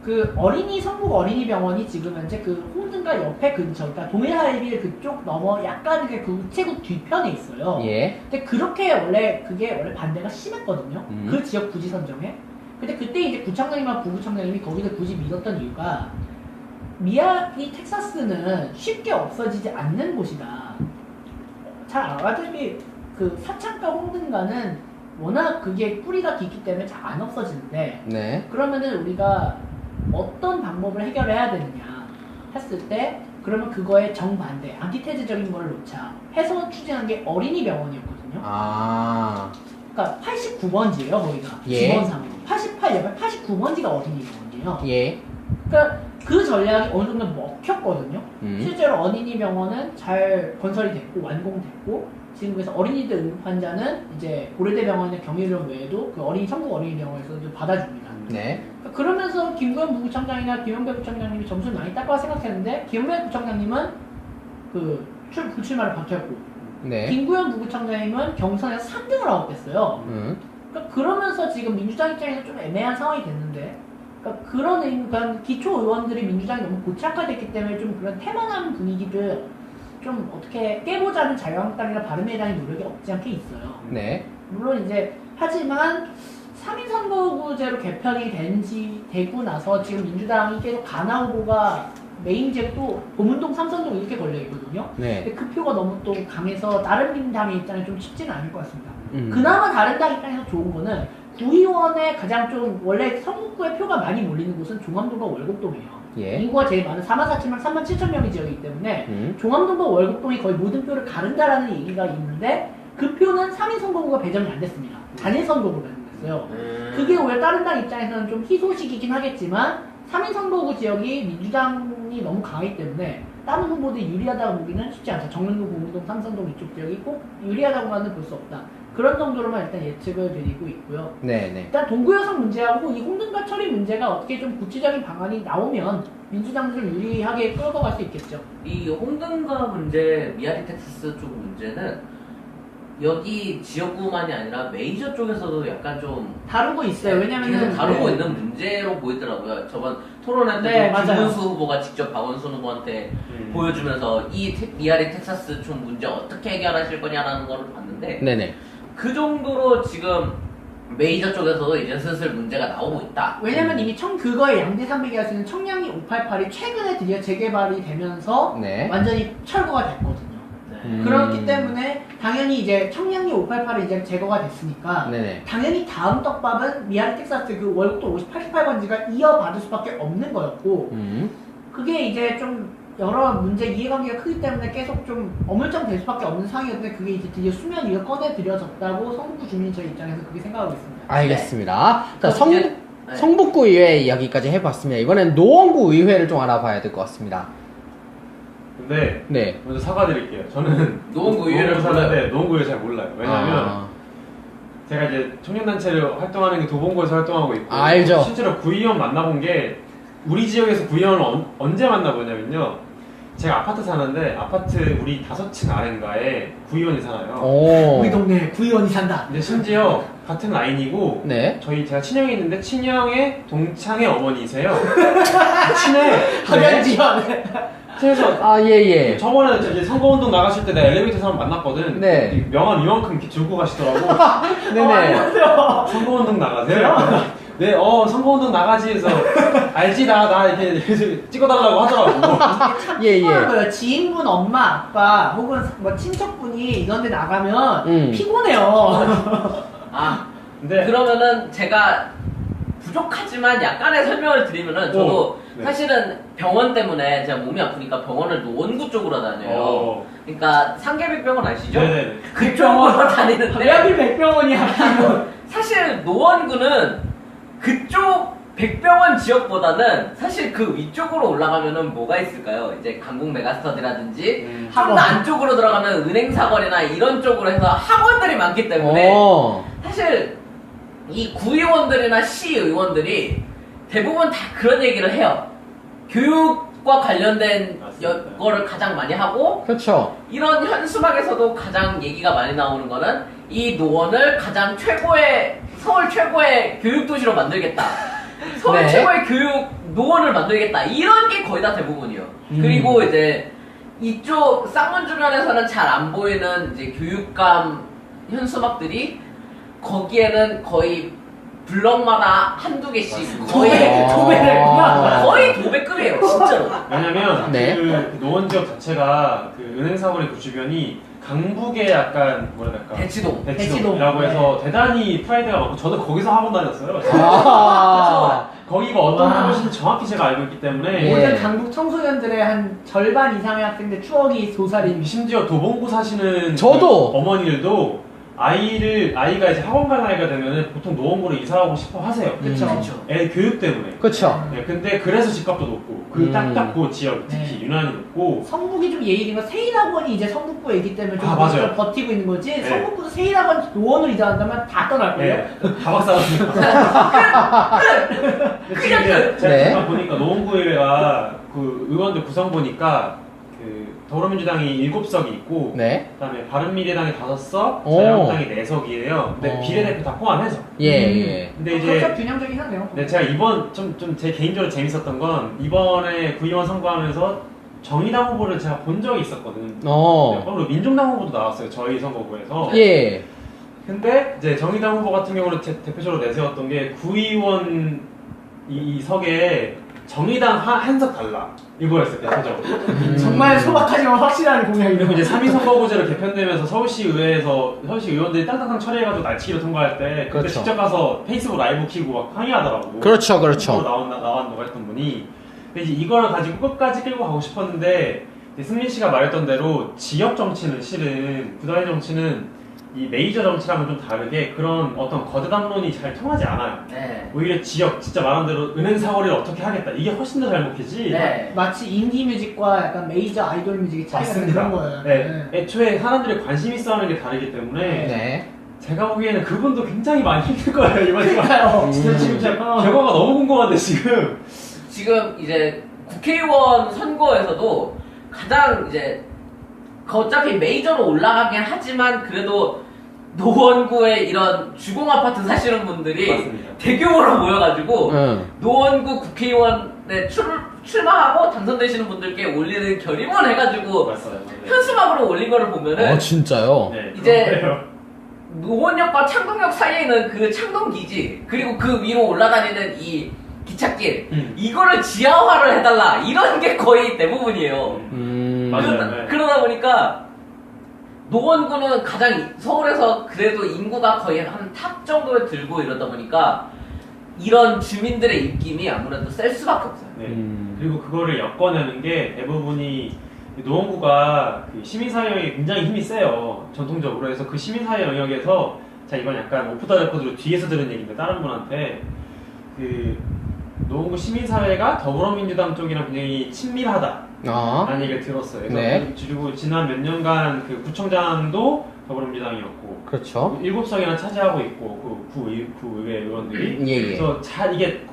그 성북 어린이병원이 지금 현재 그 홍등가 옆에 근처, 그러니까 동해하이빌 그쪽 넘어 약간 그 우체국 뒤편에 있어요. 예. 근데 그렇게 그게 원래 반대가 심했거든요. 그 지역 부지 선정에. 근데 그때 이제 구청장님과 부구청장님이 거기서 굳이 믿었던 이유가 미야기 텍사스는 쉽게 없어지지 않는 곳이다. 잘 알다시피 그 사창가 홍등가는 워낙 그게 뿌리가 깊기 때문에 잘 안 없어지는데, 네. 그러면은 우리가 어떤 방법을 해결해야 되느냐 했을 때, 그러면 그거에 정반대, 안티테즈적인 걸 놓자 해서 추진한 게 어린이 병원이었거든요. 그러니까 89번지예요, 거기가. 예. 지원상으로. 88, 89번지가 어린이 병원이에요. 예. 그러니까 그 전략이 어느 정도 먹혔거든요. 음. 실제로 어린이 병원은 잘 건설이 됐고 완공됐고, 지금 그래서 어린이들 응급 환자는 이제 고려대병원의 경희병원 외에도 그 성북 어린이병원에서도 받아줍니다. 네. 그러면서 김구현 부구청장이나 김영배 부청장님이 점수를 많이 땄다고 생각했는데, 김영배 부청장님은 불출마를 박혔고, 네. 김구현 부구청장님은 경선에서 3등을 아웃됐어요. 그러니까 그러면서 지금 민주당 입장에서 좀 애매한 상황이 됐는데, 그러니까 그런 기초 의원들이 민주당이 너무 고착화됐기 때문에 좀 그런 태만한 분위기를 좀 어떻게 깨보자는 자유한국당이나 바른미래당의 노력이 없지 않게 있어요. 네. 물론 이제 하지만 3인 선거구제로 개편이 되고 나서 지금 민주당이 계속 가나 후보가 메인제 또 보문동, 삼선동 이렇게 걸려 있거든요. 네. 근데 그 표가 너무 또 강해서 다른 당의 입장에 좀 쉽지는 않을 것 같습니다. 그나마 다른 당 입장에서 좋은 거는 구의원에 가장 좀 원래 성북구에 표가 많이 몰리는 곳은 종암동과 월곡동이에요. 예. 인구가 제일 많은 44,000명, 37,000명의 지역이기 때문에 종암동과 월곡동이 거의 모든 표를 가른다라는 얘기가 있는데, 그 표는 3인 선거구가 배정이 안 됐습니다. 단일 선거구가 됐어요. 그게 오히려 다른 당 입장에서는 좀 희소식이긴 하겠지만 3인 선거구 지역이 민주당이 너무 강하기 때문에 다른 후보들이 유리하다고 보기는 쉽지 않다. 정릉동, 공릉동, 삼선동 이쪽 지역이 꼭 유리하다고만은 볼 수 없다. 그런 정도로만 일단 예측을 드리고 있고요. 네네. 일단 동구여성 문제하고 이 홍등가 처리 문제가 어떻게 좀 구체적인 방안이 나오면 민주당도 좀 유리하게 끌고 갈 수 있겠죠. 이 홍등가 문제, 미야리 텍사스 쪽 문제는 여기 지역구만이 아니라 메이저 쪽에서도 약간 좀 다루고 있어요. 왜냐면은 계속 다루고 네. 있는 문제로 보이더라고요. 저번 토론회 때도 네, 맞아요. 김문수 후보가 직접 박원순 후보한테 보여주면서 이 미야리 텍사스 쪽 문제 어떻게 해결하실 거냐라는 거를 봤는데, 네네. 그 정도로 지금 메이저 쪽에서도 이제 슬슬 문제가 나오고 있다. 왜냐면 이미 그거의 양대 산맥이 할 수 있는 청량리 588이 최근에 드디어 재개발이 되면서 네. 완전히 철거가 됐거든요. 네. 그렇기 때문에 당연히 이제 청량리 588이 이제 제거가 됐으니까 네네. 당연히 다음 떡밥은 미아리 텍사스 그 월곡도 88번지가 이어받을 수밖에 없는 거였고 그게 이제 좀 여러 문제 이해관계가 크기 때문에 계속 좀 어물쩡 될 수밖에 없는 상황이었는데 그게 이제 드디어 수면 위에 꺼내들여졌다고 성북구 주민 저희 입장에서 그렇게 생각하고 있습니다. 알겠습니다. 자, 그럼 이제- 네. 성북구 의회 이야기까지 해봤습니다. 이번엔 노원구 의회를 좀 알아봐야 될 것 같습니다. 근데 네. 먼저 사과드릴게요. 저는 노원구 의회를 사는데 노원구 의회 잘 몰라요. 왜냐면 아, 제가 이제 청년단체를 활동하는 게 도봉구에서 활동하고 있고 알죠. 실제로 구의원 만나본 게 우리 지역에서 구의원을 언제 만나보냐면요. 제가 아파트 사는데 아파트 우리 5층 아래인가에 구의원이 살아요. 오. 우리 동네에 구의원이 산다. 근데 심지어 같은 라인이고 네. 제가 친형이 있는데 친형의 동창의 어머니세요. 친해. 하면지연. 그래서 아, 예, 예. 저번에 이제 선거운동 나가실 때 내가 엘리베이터에서 한번 만났거든. 네. 명함 이만큼 이렇게 들고 가시더라고. 네네. 선거운동 나가세요? 네, 선거운동 나가지 해서 알지 나 이렇게 찍어달라고 하더라고. 예, 예. 거예요. 지인분 엄마 아빠 혹은 뭐 친척분이 이런 데 나가면 피곤해요. 아, 근데 그러면은 제가 부족하지만 약간의 설명을 드리면은 저도 네. 사실은 병원 때문에 제가 몸이 아프니까 병원을 노원구 쪽으로 다녀요. 그러니까 상계백병원 아시죠? 네네. 그쪽으로 다니는데 여기 백병원이야. 사실 노원구는 그쪽 백병원 지역보다는 사실 그 위쪽으로 올라가면은 뭐가 있을까요? 이제 강국 메가스터디라든지 좀 더 안쪽으로 들어가면 은행사거리나 이런 쪽으로 해서 학원들이 많기 때문에 오. 사실 이 구의원들이나 시의원들이 대부분 다 그런 얘기를 해요. 교육과 관련된 맞습니다. 거를 가장 많이 하고 그렇죠. 이런 현수막에서도 가장 얘기가 많이 나오는 거는 이 노원을 가장 서울 최고의 교육도시로 만들겠다. 서울 네. 최고의 교육 노원을 만들겠다. 이런 게 거의 다 대부분이요. 그리고 이제 이쪽 쌍문 주변에서는 잘 안 보이는 이제 교육감 현수막들이 거기에는 거의 블럭마다 한두 개씩 맞습니다. 거의 도배를 거의 도배급이에요, 진짜로. 왜냐면 네. 그 노원 지역 자체가 그 은행사거리 그 주변이 강북의 약간 뭐라 해야 될까 대치동이라고 해서 대단히 프라이드가 많고 저도 거기서 학원 다녔어요. 아. 거기가 어떤 와. 곳인지 정확히 제가 알고 있기 때문에 예. 모든 강북 청소년들의 한 절반 이상의 학생들 추억이 솟아린 심지어 도봉구 사시는 저도! 그 어머니들도 아이가 이제 학원 갈 나이가 되면은 보통 노원구로 이사하고 싶어 하세요. 그쵸. 애 교육 때문에. 그렇죠. 네, 근데 그래서 집값도 높고 그 딱딱 그 지역 특히 네. 유난히 높고 성북이 좀 예의인 건 세일학원이 이제 성북구에 있기 때문에 좀 아, 맞아요. 버티고 있는 거지. 네. 성북구도 세일학원 노원을 이사한다면 다 떠날걸요. 네, 다박사랍니다. 그냥 제가 네. 잠깐 보니까 노원구의회가 그 의원들 구성 보니까 그 더불어민주당이 7석이 있고 네. 그다음에 바른미래당이 5석, 오. 자유한국당이 4석이에요. 근데 오. 비례대표 다 포함해서. 예, 예. 근데 그렇죠. 이제 균형적이긴 하네요. 네, 제가 이번 좀 제 개인적으로 재밌었던 건 이번에 구의원 선거하면서 정의당 후보를 제가 본 적이 있었거든. 네, 그리고 민중당 후보도 나왔어요. 저희 선거구에서. 예. 근데 이제 정의당 후보 같은 경우는 대표적으로 내세웠던 게 구의원 이 석에 정의당 한 석 달라 이거였어요 대표적으로. 정말 소박하지만 확실한 공약이고. 그리고 이제 3위 선거구제로 개편되면서 서울시 의원들이 땅땅땅 처리해가지고 날치기로 통과할 때 그때 그렇죠. 직접 가서 페이스북 라이브 키고 막 항의하더라고. 그렇죠, 그렇죠. 나왔다고 했던 분이. 근데 이제 이걸 가지고 끝까지 끌고 가고 싶었는데 이제 승민 씨가 말했던 대로 지역 정치는 실은 구단위 정치는 이 메이저 정치랑은 좀 다르게 그런 어떤 거대담론이 잘 통하지 않아요. 네. 오히려 지역 진짜 말한 대로 은행 사거리를 어떻게 하겠다 이게 훨씬 더 잘 먹히지. 네. 마치 인디 뮤직과 약간 메이저 아이돌 뮤직의 차이가 맞습니다. 그런 거예요. 네. 애초에 사람들이 관심 있어 하는 게 다르기 때문에 네. 제가 보기에는 그분도 굉장히 많이 힘들 거예요 이번 주가. 그러니까요. 진짜 지금 결과가 너무 궁금한데 지금. 지금 이제 국회의원 선거에서도 가장 이제 어차피 메이저로 올라가긴 하지만 그래도 노원구에 이런 주공 아파트 사시는 분들이 맞습니다. 대규모로 모여가지고 응. 노원구 국회의원에 출마하고 당선되시는 분들께 올리는 결의문 해가지고 맞아요. 네. 현수막으로 올린 거를 보면은 진짜요? 네, 이제 그래요. 노원역과 창동역 사이에는 그 창동기지 그리고 그 위로 올라다니는 이 기찻길 이거를 지하화를 해달라 이런 게 거의 대부분이에요. 맞아요. 네. 그러다 보니까 노원구는 가장 서울에서 그래도 인구가 거의 한 탑 정도에 들고 이러다 보니까 이런 주민들의 입김이 아무래도 셀 수밖에 없어요. 네. 그리고 그거를 엮어내는 게 대부분이 노원구가 그 시민사회 영역이 굉장히 힘이 세요. 전통적으로. 그래서 그 시민사회 영역에서 자 이건 약간 오프 더 레코드로 뒤에서 들은 얘기인데 다른 분한테 그 노원구 시민사회가 더불어민주당 쪽이랑 굉장히 친밀하다 라는 얘기를 들었어요. 그래서 네. 그리고 지난 몇 년간 그 구청장도 더불어민주당이었고 그렇죠. 7석이나 차지하고 있고 그 구의회 의원들이 예. 그래서 잘 이게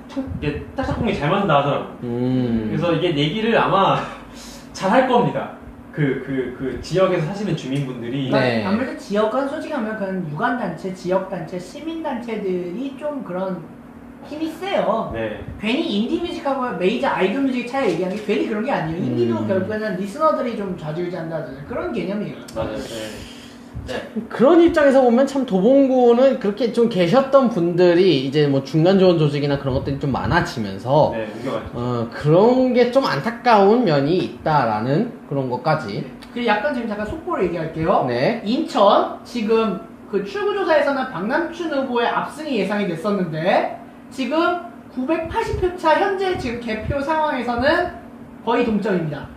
딱딱공이 잘 맞는다 하더라고요. 그래서 이게 얘기를 아마 잘 할 겁니다. 그 지역에서 사시는 주민분들이. 네. 아무래도 지역은 솔직히 하면 그런 유관단체, 지역단체, 시민단체들이 좀 그런 힘이 세요. 네. 괜히 인디뮤직하고 메이저 아이돌 뮤직 차이 얘기하는 게 괜히 그런 게 아니에요. 인디도 결국에는 리스너들이 좀 좌지우지한다든지 그런 개념이에요. 맞아요. 네. 그런 입장에서 보면 참 도봉구는 그렇게 좀 계셨던 분들이 이제 뭐 중간 지원 조직이나 그런 것들이 좀 많아지면서 네, 옮겨가죠. 그런 게 좀 안타까운 면이 있다라는 그런 것까지. 그 약간 지금 잠깐 속보를 얘기할게요. 네. 인천 지금 그 출구조사에서는 박남춘 후보의 압승이 예상이 됐었는데 지금 980표차 현재 지금 개표 상황에서는 거의 동점입니다.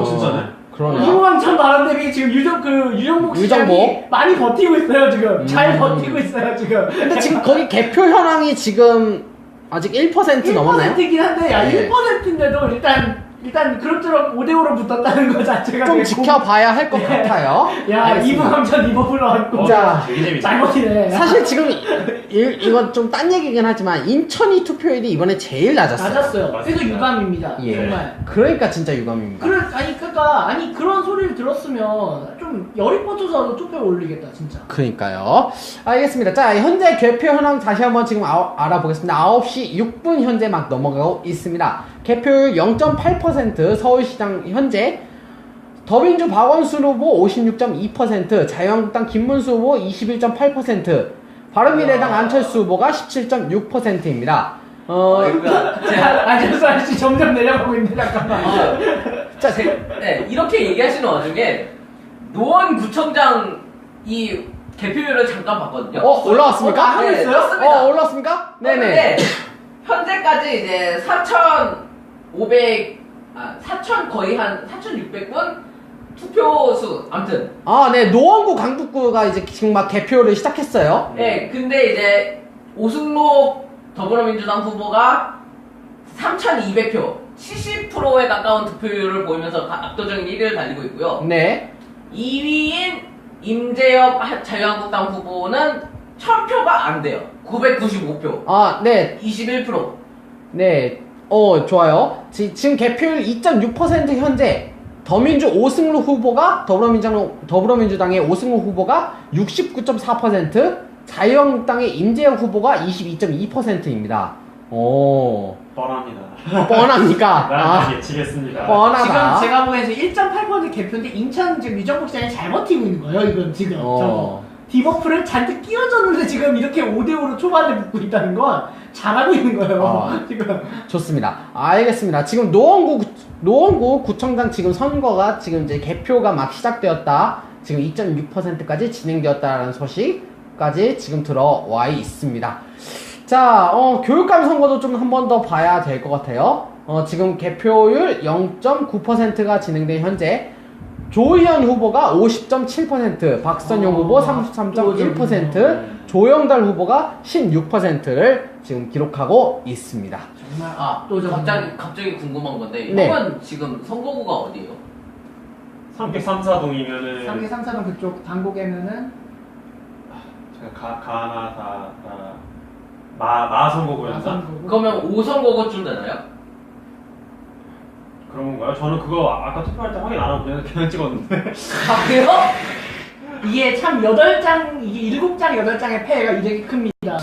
진짜네. 그러네요. 유황천 발언 대비 지금 유정복 시장이 유정복? 많이 버티고 있어요 지금. 잘 버티고 있어요 지금. 근데 지금 거기 개표 현황이 지금 아직 1% 넘었나요? 1%긴 한데 야 네. 1%인데도 일단 그럭저럭 5대5로 붙었다는 거 자체가 좀 되게 지켜봐야 할 것 같아요. 야 알겠습니다. 이부감천 이버블로 왔고 자, 되게 재밌다. 잘 버티네. 사실 지금 이건 좀 딴 얘기긴 하지만 인천이 투표율이 이번에 제일 낮았어요. 낮았어요. 그래서 맞습니다. 유감입니다. 예. 정말. 그러니까 진짜 유감입니다. 아니 그런 소리를 들었으면 좀 열이 뻗쳐서 투표 올리겠다 진짜. 그러니까요. 알겠습니다. 자, 현재 개표 현황 다시 한번 지금 알아보겠습니다. 9시 6분 현재 막 넘어가고 있습니다. 개표율 0.8%, 서울시장 현재 더민주 박원순 후보 56.2%, 자유한국당 김문수 후보 21.8%, 바른미래당 안철수 후보가 17.6%입니다. 안철수 아저씨 점점 내려가고 있는데 잠깐만. 자, 네, 이렇게 얘기하시는 와중에 노원구청장 이 개표율을 잠깐 봤거든요. 올라왔습니까? 하고 네, 있어요? 떴습니다. 올라왔습니까? 네네. 근데 현재까지 이제 4,500, 거의 한 4,600분 투표수, 아무튼. 네, 노원구 강북구가 이제 지금 막 개표를 시작했어요. 네, 근데 이제 오승록 더불어민주당 후보가 3,200표, 70%에 가까운 득표율을 보이면서 압도적인 1위를 달리고 있고요. 네. 2위인 임재엽 자유한국당 후보는 1,000표가 안 돼요. 995표. 네. 21%. 네. 좋아요. 지금 개표율 2.6% 현재 더민주 오승루 후보가 더불어민주당의 오승루 후보가 69.4%, 자유한국당의 임재혁 후보가 22.2%입니다. 뻔합니다. 뻔합니까? 난 예측했습니다. 뻔하다. 지금 제가 보기엔 1.8% 개표인데 인천 지금 유정복 시장이 잘 버티고 있는 거예요. 이건 지금 저거 디버프를 잔뜩 끼워줬는데 지금 이렇게 5대5로 초반에 붙고 있다는 건 잘하고 있는 거예요. 지금. 좋습니다. 알겠습니다. 지금 노원구 구청장 지금 선거가 지금 이제 개표가 막 시작되었다. 지금 2.6%까지 진행되었다라는 소식까지 지금 들어와 있습니다. 자, 교육감 선거도 좀 한 번 더 봐야 될 것 같아요. 지금 개표율 0.9%가 진행된 현재 조희연 후보가 50.7%, 박선용 후보 33.1%, 조영달 후보가 16%를 지금 기록하고 있습니다. 정말 갑자기 궁금한 건데, 네. 형은 지금 선거구가 어디예요? 304동이면은 3개 3사동 그쪽 단곡에면은 마선거구였나? 그러면 5선거구쯤 되나요? 그런 건가요? 저는 그거 아까 투표할 때 확인 안 하고 그냥 찍었는데. 아, 그래요? 이게 참 8장, 이게 7장, 8장의 폐해가 이렇게 큽니다.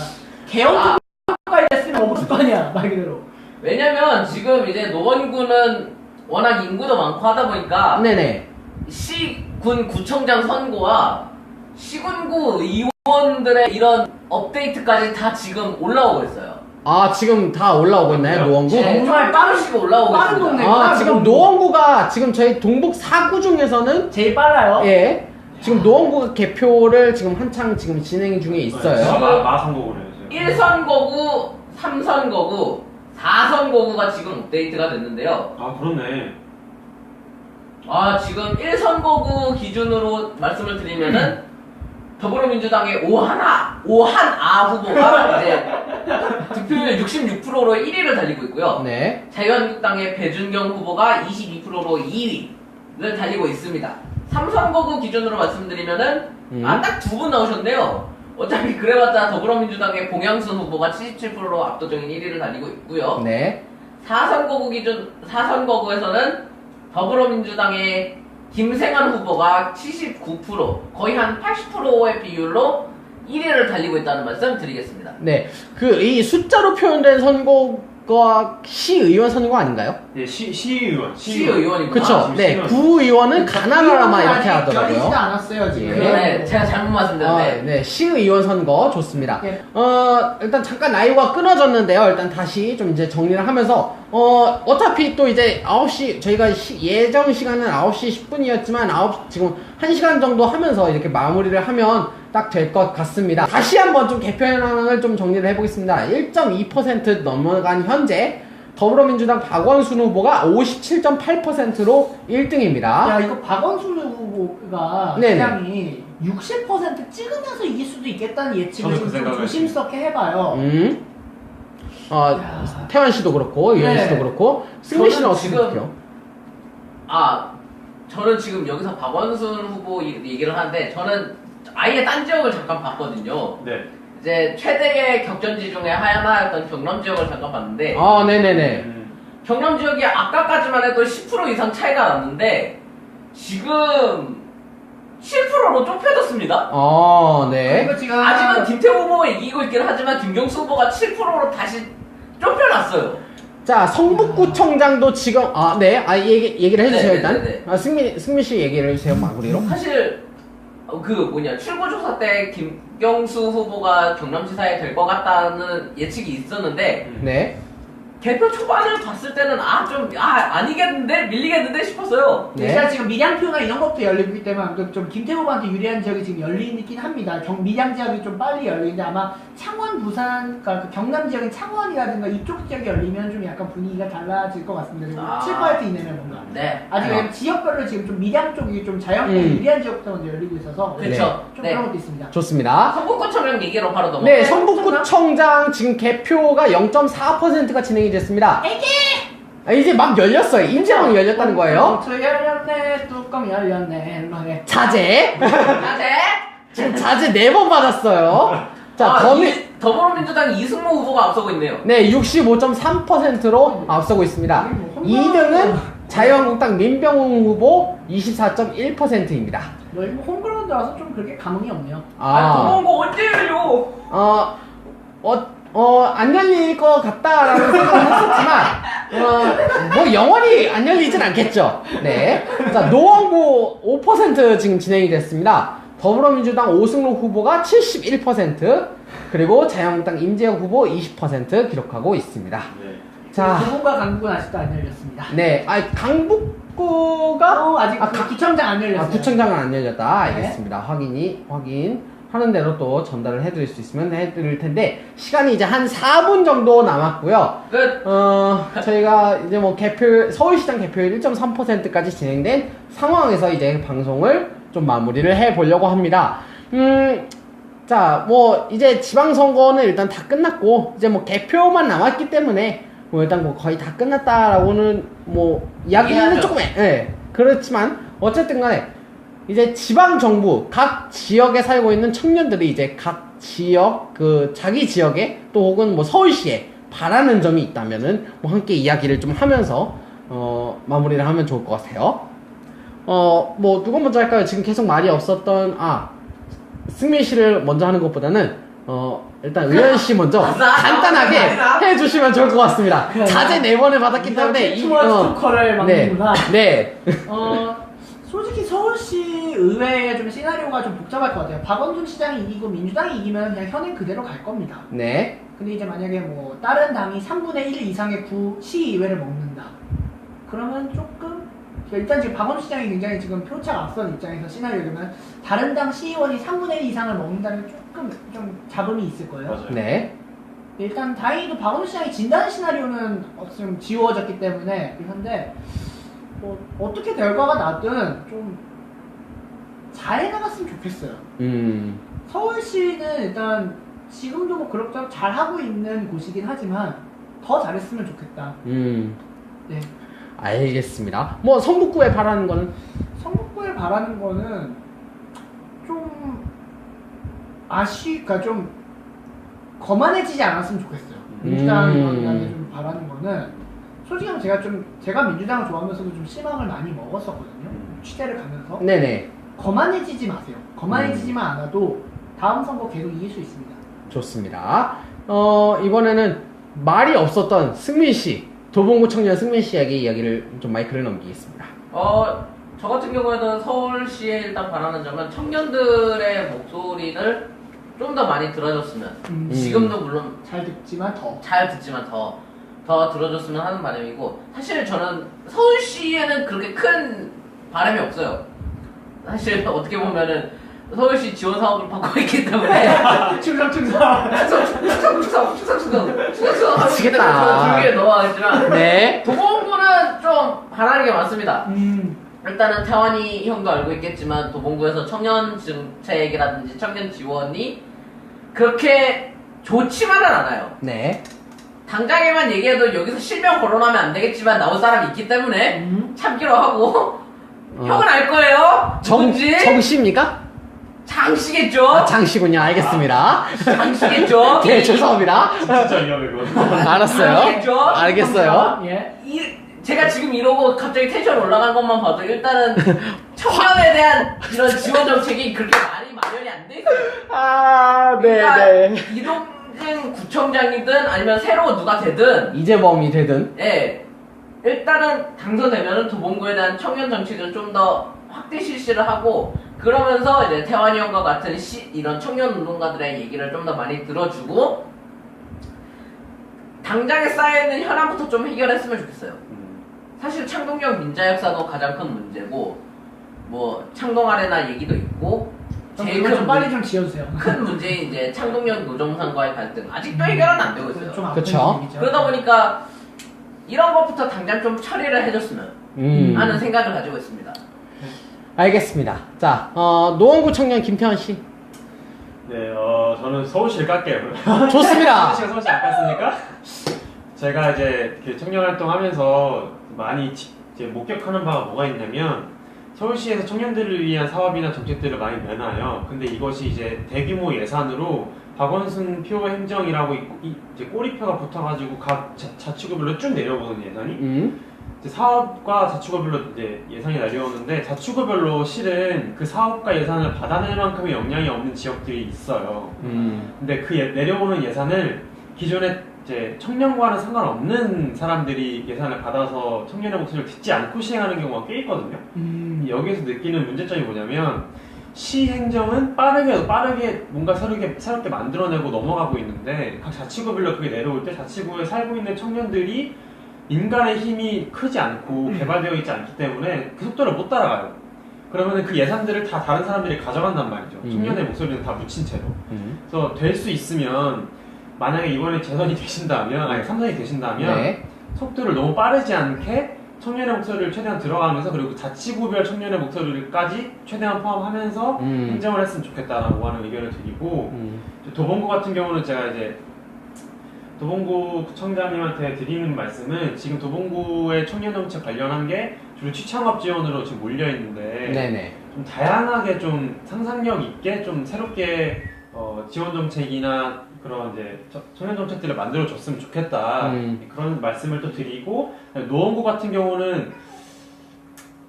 개헌 투표까지 했으면 없을 거 아니야, 말 그대로. 왜냐면 지금 이제 노원구는 워낙 인구도 많고 하다 보니까 네네. 시군 구청장 선거와 시군구 의원 의원들의 이런 업데이트까지 다 지금 올라오고 있어요. 아, 지금 다 올라오고 있나요, 노원구? 네, 정말 빠르시고 올라오고 빠른 있습니다. 동네. 아, 지금 노원구가 지금 저희 동북 4구 중에서는 제일 빨라요. 예, 지금 노원구가 개표를 지금 한창 지금 진행 중에 있어요. 마선거구로 해주세요. 1선 거구, 3선 거구, 4선 거구가 지금 업데이트가 됐는데요. 아 그렇네. 아, 지금 1선 거구 기준으로 말씀을 드리면은 더불어민주당의 오한아 후보가 이제 득표율 66%로 1위를 달리고 있고요. 네. 자유한국당의 배준경 후보가 22%로 2위를 달리고 있습니다. 3선 거구 기준으로 말씀드리면은 딱 두 분 나오셨네요. 어차피 그래봤자 더불어민주당의 봉양순 후보가 77%로 압도적인 1위를 달리고 있고요. 네. 4선 거구에서는 더불어민주당의 김생환 후보가 79%, 거의 한 80%의 비율로 1위를 달리고 있다는 말씀 드리겠습니다. 네. 그 이 숫자로 표현된 선거가 시의원 선거 아닌가요? 네, 시의원. 시의원이구나. 그쵸. 네. 시의원. 구의원은 가나라마 이렇게 열리지도 하더라고요. 않았어요 지금. 예. 네, 제가 잘못 말씀드렸네. 네, 시의원 선거 좋습니다. 예. 일단 잠깐 라이브가 끊어졌는데요. 일단 다시 좀 이제 정리를 하면서, 어차피 또 이제 9시, 저희가 예정 시간은 9시 10분이었지만, 지금 1시간 정도 하면서 이렇게 마무리를 하면 딱 될 것 같습니다. 다시 한번 좀 개표 현황을 좀 정리를 해보겠습니다. 1.2% 넘어간 현재, 더불어민주당 박원순 후보가 57.8%로 1등입니다. 야 이거 박원순 후보가 네네. 시장이 60% 찍으면서 이길 수도 있겠다는 예측을 저도 그 좀 생각을 조심스럽게 해봐요. 야. 태환 씨도 그렇고, 유현 네. 씨도 그렇고, 승민 씨는 저는 어떻게 지금 생각해요? 저는 지금 여기서 박원순 후보 얘기를 하는데, 저는 아예 딴 지역을 잠깐 봤거든요. 네. 이제 최대의 격전지 중에 하나였던 경남 지역을 잠깐 봤는데, 네네네. 경남 지역이 아까까지만 해도 10% 이상 차이가 났는데 지금 7%로 좁혀졌습니다. 네. 그리고 지금 아직은 김태우 후보가 이기고 있긴 하지만 김경수 후보가 7%로 다시 좁혀놨어요. 자, 성북구청장도 지금, 네. 얘기를 해주세요, 네, 일단. 네, 네. 승민 씨 얘기를 해주세요, 마무리로. 사실 출구조사 때 김경수 후보가 경남지사에 될 것 같다는 예측이 있었는데 네. 개표 초반을 봤을 때는 아니겠는데 밀리겠는데 싶었어요. 네. 일단 지금 밀양표나 이런 것도 열리고 있기 때문에 아무튼 좀 김태우 후보한테 유리한 지역이 지금 열리긴 합니다. 밀양 지역이 좀 빨리 열리는데 아마 창원, 부산, 그러니까 그 경남 지역인 창원이라든가 이쪽 지역이 열리면 좀 약간 분위기가 달라질 것 같습니다. 지금 7% 이내면 뭔가. 네. 아직 지역별로 지금 좀 밀양 쪽이 좀 자연계 유리한 지역부터 먼저 열리고 있어서 그렇죠. 좀 네. 그런 것도 있습니다. 좋습니다. 성북구청장 얘기로 바로 넘어가요. 네, 성북구청장 지금 개표가 0.4%가 진행이 됐습니다. 이제 막 열렸어요. 이제 막 열렸다는 거예요. 뚜껑 열렸네, 뚜껑 열렸네. 네. 자제. 자제. 지금 자제 4번 받았어요. 자, 더불어민주당 이승모 후보가 앞서고 있네요. 네, 65.3%로 앞서고 있습니다. 2등은 자유한국당 민병훈 후보 24.1%입니다. 뭐 이거 홈그라운드라서 좀 그렇게 감흥이 없네요. 그런 거 언제 열려? 안 열릴 것 같다라는 생각을 했었지만, 뭐 영원히 안 열리진 않겠죠. 네. 자, 노원구 5% 지금 진행이 됐습니다. 더불어민주당 오승록 후보가 71%, 그리고 자유한국당 임재혁 후보 20% 기록하고 있습니다. 네. 자, 부분과 강북은 아직도 안 열렸습니다. 네. 강북구가 아직 구청장 안 열렸어요. 구청장은 안 열렸다. 네. 알겠습니다. 확인하는 대로 또 전달을 해드릴 수 있으면 해드릴 텐데, 시간이 이제 한 4분 정도 남았고요. 끝. 저희가 이제 뭐 서울시장 개표율 1.3%까지 진행된 상황에서 이제 방송을 좀 마무리를 해보려고 합니다. 자, 뭐 이제 지방선거는 일단 다 끝났고, 이제 뭐 개표만 남았기 때문에 뭐 일단 뭐 거의 다 끝났다라고는 뭐 이야기는 조금 그렇지만 어쨌든 간에 이제 지방정부 각 지역에 살고 있는 청년들이 이제 각 지역 자기 지역에 또 혹은 뭐 서울시에 바라는 점이 있다면은 뭐 함께 이야기를 좀 하면서 마무리를 하면 좋을 것 같아요. 뭐 누가 먼저 할까요? 지금 계속 말이 없었던 승민 씨를 먼저 하는 것보다는 일단 의현 씨 먼저 간단하게 해주시면 좋을 것 같습니다. 자제 4번을 받았기 때문에 투머스 투커를 막는구나. 네. 솔직히 서울시 의회의 좀 시나리오가 좀 복잡할 것 같아요. 박원순 시장이 이기고 민주당이 이기면 그냥 현행 그대로 갈 겁니다. 네. 근데 이제 만약에 뭐 다른 당이 3분의 1 이상의 시의회를 먹는다. 그러면 조금 일단 지금 박원순 시장이 굉장히 지금 표차가 앞선 입장에서 시나리오면 다른 당 시의원이 3분의 1 이상을 먹는다는 조금 좀 잡음이 있을 거예요. 맞아요. 네. 일단 다행히도 박원순 시장이 진다는 시나리오는 좀 지워졌기 때문에 그런데 뭐 어떻게 결과가 나든 좀 잘 해나갔으면 좋겠어요. 서울시는 일단 지금도 뭐 그럭저럭 잘 하고 있는 곳이긴 하지만 더 잘했으면 좋겠다. 네. 알겠습니다. 뭐 성북구에 바라는 거는 성북구에 바라는 거는 좀 그러니까 좀 거만해지지 않았으면 좋겠어요. 민주당이라는 좀 바라는 거는 솔직히 하면 제가 민주당을 좋아하면서도 좀 실망을 많이 먹었었거든요. 취재를 가면서. 네네. 거만해지지 마세요. 거만해지지만 않아도 다음 선거 계속 이길 수 있습니다. 좋습니다. 이번에는 말이 없었던 승민 씨, 도봉구 청년 승민 씨에게 이야기를 좀 마이크를 넘기겠습니다. 저 같은 경우에는 서울시에 일단 바라는 점은 청년들의 목소리를 좀 더 많이 들어줬으면 지금도 물론 잘 듣지만 더. 잘 듣지만 더 들어줬으면 하는 바람이고 사실 저는 서울시에는 그렇게 큰 바람이 없어요. 사실 어떻게 보면은 서울시 지원 사업을 받고 있기 때문에 충성 미치겠다. 조용히 넘어가겠지만 네. 도봉구는 좀 바라는 게 많습니다. 일단은 태환이 형도 알고 있겠지만 도봉구에서 청년 정책이라든지 청년 지원이 그렇게 좋지만은 않아요. 네. 당장에만 얘기해도 여기서 실명 거론하면 안 되겠지만 나온 사람이 있기 때문에 참기로 하고 형은 알 거예요. 누군지 정씨입니까? 장씨겠죠. 아, 장씨군요. 알겠습니다. 장씨겠죠. 네, 죄송합니다. 진짜 위험해 그거. 알았어요. 알겠죠? 알겠어요. 예. 제가 지금 이러고 갑자기 텐션 올라간 것만 봐도 일단은 청년에 대한 이런 지원 정책이 그렇게 많이 마련이 안 돼 있어요. 아, 그러니까 이동진 구청장이든 아니면 새로 누가 되든 이재범이 되든. 예, 일단은 당선되면은 도봉구에 대한 청년 정책을 좀 더 확대 실시를 하고 그러면서 이제 태환이 형과 같은 이런 청년 운동가들의 얘기를 좀 더 많이 들어주고 당장에 쌓여있는 현안부터 좀 해결했으면 좋겠어요. 사실 창동역 민자역사도 가장 큰 문제고 뭐 창동 아레나 얘기도 있고 제일 좀 큰 빨리 좀 지어주세요. 큰 문제인 이제 창동역 노점상과의 갈등 아직도 해결은 안 되고 있어요. 좀 아픈 그쵸. 얘기죠. 그러다 보니까 이런 것부터 당장 좀 처리를 해줬으면 하는 생각을 가지고 있습니다. 알겠습니다. 자, 노원구 청년 김태환 씨. 네, 저는 서울시를 깎게요. 좋습니다. 서울시 안 깠으니까 제가 이제 그 청년 활동하면서 많이 이제 목격하는 바가 뭐가 있냐면 서울시에서 청년들을 위한 사업이나 정책들을 많이 내놔요. 근데 이것이 이제 대규모 예산으로 박원순 표 행정이라고 이제 꼬리표가 붙어가지고 각 자치구별로 쭉 내려오는 예산이 이제 사업과 자치구별로 이제 예산이 내려오는데 자치구별로 실은 그 사업과 예산을 받아낼 만큼의 역량이 없는 지역들이 있어요. 근데 그 내려오는 예산을 기존에 이제 청년과는 상관없는 사람들이 예산을 받아서 청년의 목소리를 듣지 않고 시행하는 경우가 꽤 있거든요. 여기에서 느끼는 문제점이 뭐냐면 시 행정은 빠르게 뭔가 새롭게 만들어내고 넘어가고 있는데 각 자치구별로 그게 내려올 때 자치구에 살고 있는 청년들이 인간의 힘이 크지 않고 개발되어 있지 않기 때문에 그 속도를 못 따라가요. 그러면 그 예산들을 다 다른 사람들이 가져간단 말이죠. 청년의 목소리는 다 묻힌 채로. 그래서 될 수 있으면 만약에 이번에 재선이 되신다면, 아니 3선이 되신다면 네. 속도를 너무 빠르지 않게 청년의 목소리를 최대한 들어가면서 그리고 자치구별 청년의 목소리까지 최대한 포함하면서 행정을 했으면 좋겠다라고 하는 의견을 드리고 도봉구 같은 경우는 제가 이제 도봉구 구청장님한테 드리는 말씀은 지금 도봉구의 청년정책 관련한 게 주로 취창업 지원으로 지금 몰려 있는데 네네. 좀 다양하게 좀 상상력 있게 좀 새롭게 지원 정책이나 그런 이제 청년 정책들을 만들어 줬으면 좋겠다 그런 말씀을 또 드리고 노원구 같은 경우는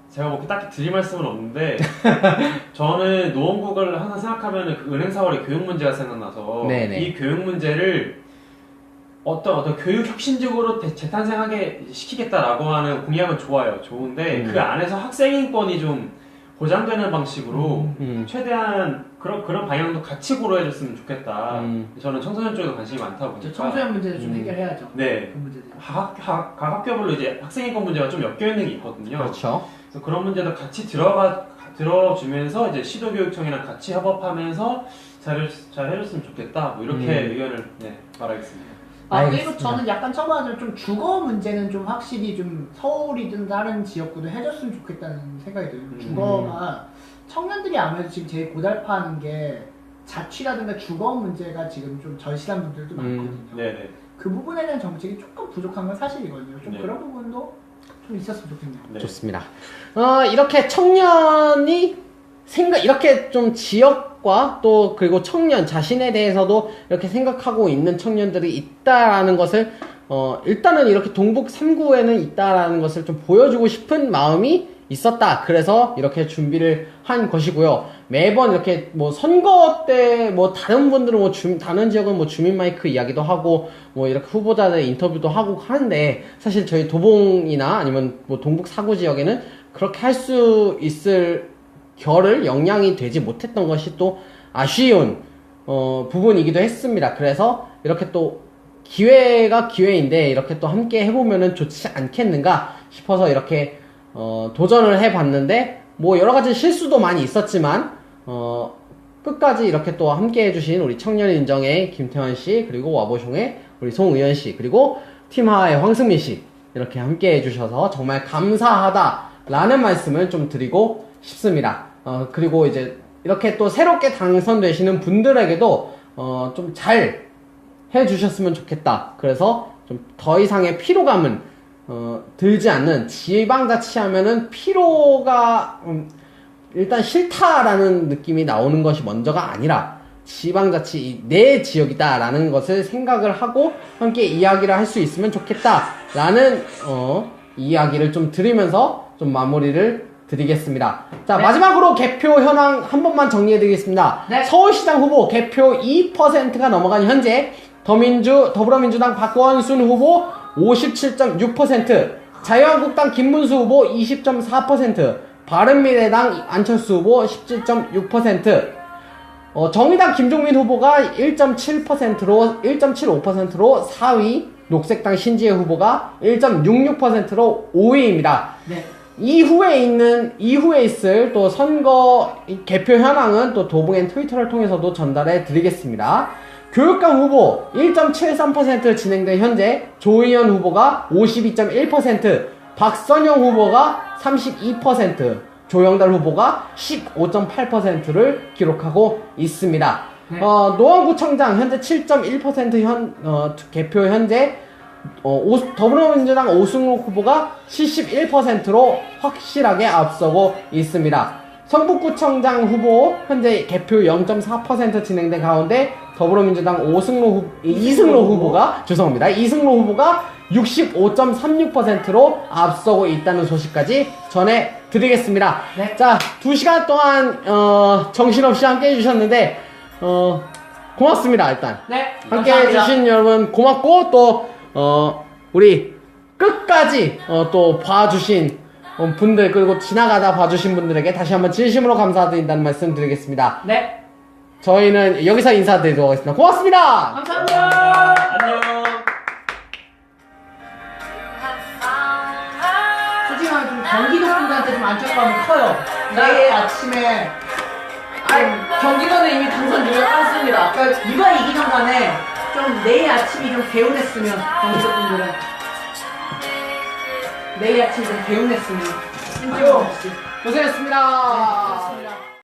제가 뭐 딱히 드릴 말씀은 없는데 저는 노원구를 항상 생각하면 그 은행 사월의 교육 문제가 생각나서 네네. 이 교육 문제를 어떤 교육 혁신적으로 재탄생하게 시키겠다라고 하는 공약은 좋은데 그 안에서 학생 인권이 좀 보장되는 방식으로 음. 최대한 그런 방향도 같이 고려해줬으면 좋겠다. 저는 청소년 쪽에도 관심이 많다 보니까. 청소년 문제를 좀 해결해야죠. 네. 그 문제들. 각 학교별로 이제 학생인권 문제가 좀 엮여 있는 게 있거든요. 그렇죠. 그래서 그런 문제도 같이 들어주면서 이제 시도교육청이랑 같이 협업하면서 잘 해줬으면 좋겠다. 뭐 이렇게 의견을 말하겠습니다. 그리고 알겠습니다. 저는 약간 첨언을 좀 주거 문제는 좀 확실히 좀 서울이든 다른 지역구도 해줬으면 좋겠다는 생각이 들어요. 주거가 청년들이 아무래도 지금 제일 고달파하는 게 자취라든가 주거 문제가 지금 좀 절실한 분들도 많거든요. 네네. 그 부분에 대한 정책이 조금 부족한 건 사실이거든요. 좀 네. 그런 부분도 좀 있었으면 좋겠네요. 네. 좋습니다. 이렇게 청년이 이렇게 좀 지역과 또 그리고 청년 자신에 대해서도 이렇게 생각하고 있는 청년들이 있다라는 것을 일단은 이렇게 동북 3구에는 있다라는 것을 좀 보여주고 싶은 마음이 있었다. 그래서 이렇게 준비를 한 것이고요. 매번 이렇게 뭐 선거 때 뭐 다른 분들은 뭐 다른 지역은 뭐 주민 마이크 이야기도 하고 뭐 이렇게 후보자들 인터뷰도 하고 하는데 사실 저희 도봉이나 아니면 뭐 동북 4구 지역에는 그렇게 할 수 있을 역량이 되지 못했던 것이 또 아쉬운 부분이기도 했습니다. 그래서 이렇게 또 기회가 기회인데 이렇게 또 함께 해보면은 좋지 않겠는가 싶어서 이렇게 도전을 해봤는데 뭐 여러가지 실수도 많이 있었지만 끝까지 이렇게 또 함께 해주신 우리 청년인정의 김태환씨 그리고 와보숑의 우리 송의연씨 그리고 팀하의 황승민씨 이렇게 함께 해주셔서 정말 감사하다라는 말씀을 좀 드리고 싶습니다. 그리고 이제 이렇게 또 새롭게 당선되시는 분들에게도 좀 잘 해주셨으면 좋겠다. 그래서 좀 더 이상의 피로감은 들지 않는 지방자치하면은 피로가 일단 싫다라는 느낌이 나오는 것이 먼저가 아니라 지방자치 내 지역이다라는 것을 생각을 하고 함께 이야기를 할 수 있으면 좋겠다라는 이야기를 좀 드리면서 좀 마무리를 드리겠습니다. 자, 네. 마지막으로 개표 현황 한 번만 정리해드리겠습니다. 네. 서울시장 후보 개표 2%가 넘어간 현재 더불어민주당 박원순 후보 57.6%, 자유한국당 김문수 후보 20.4%, 바른미래당 안철수 후보 17.6%, 정의당 김종민 후보가 1.75%로 4위, 녹색당 신지혜 후보가 1.66%로 5위입니다. 네. 이후에 있을 또 선거 개표 현황은 또 도봉앤 트위터를 통해서도 전달해 드리겠습니다. 교육감 후보 1.73% 진행된 현재 조의원 후보가 52.1%, 박선영 후보가 32%, 조영달 후보가 15.8%를 기록하고 있습니다. 네. 노원구청장 현재 7.1% 개표 현재 더불어민주당 오승록 후보가 71%로 확실하게 앞서고 있습니다. 성북구청장 후보 현재 개표 0.4% 진행된 가운데 더불어민주당 이승로 후보가 65.36%로 앞서고 있다는 소식까지 전해드리겠습니다. 네. 자, 2시간 동안 정신없이 함께 해주셨는데 고맙습니다. 일단 네. 함께 감사합니다. 해주신 여러분 고맙고 또 우리 끝까지 또 봐주신 분들 그리고 지나가다 봐주신 분들에게 다시 한번 진심으로 감사드린다는 말씀 드리겠습니다. 네. 저희는 여기서 인사드리도록 하겠습니다. 고맙습니다. 감사합니다. 안녕. 솔직히 말하면 좀 경기도 분들한테 좀 안쪽감이 커요. 내일 아침에 경기도는 이미 당선 유력했습니다. 그러니까 누가 이기든 간에 좀 내일 아침이 좀 개운했으면 경기도 분들은 내일 아침이 좀 개운했으면 아유, 고생했습니다. 네, 고맙습니다.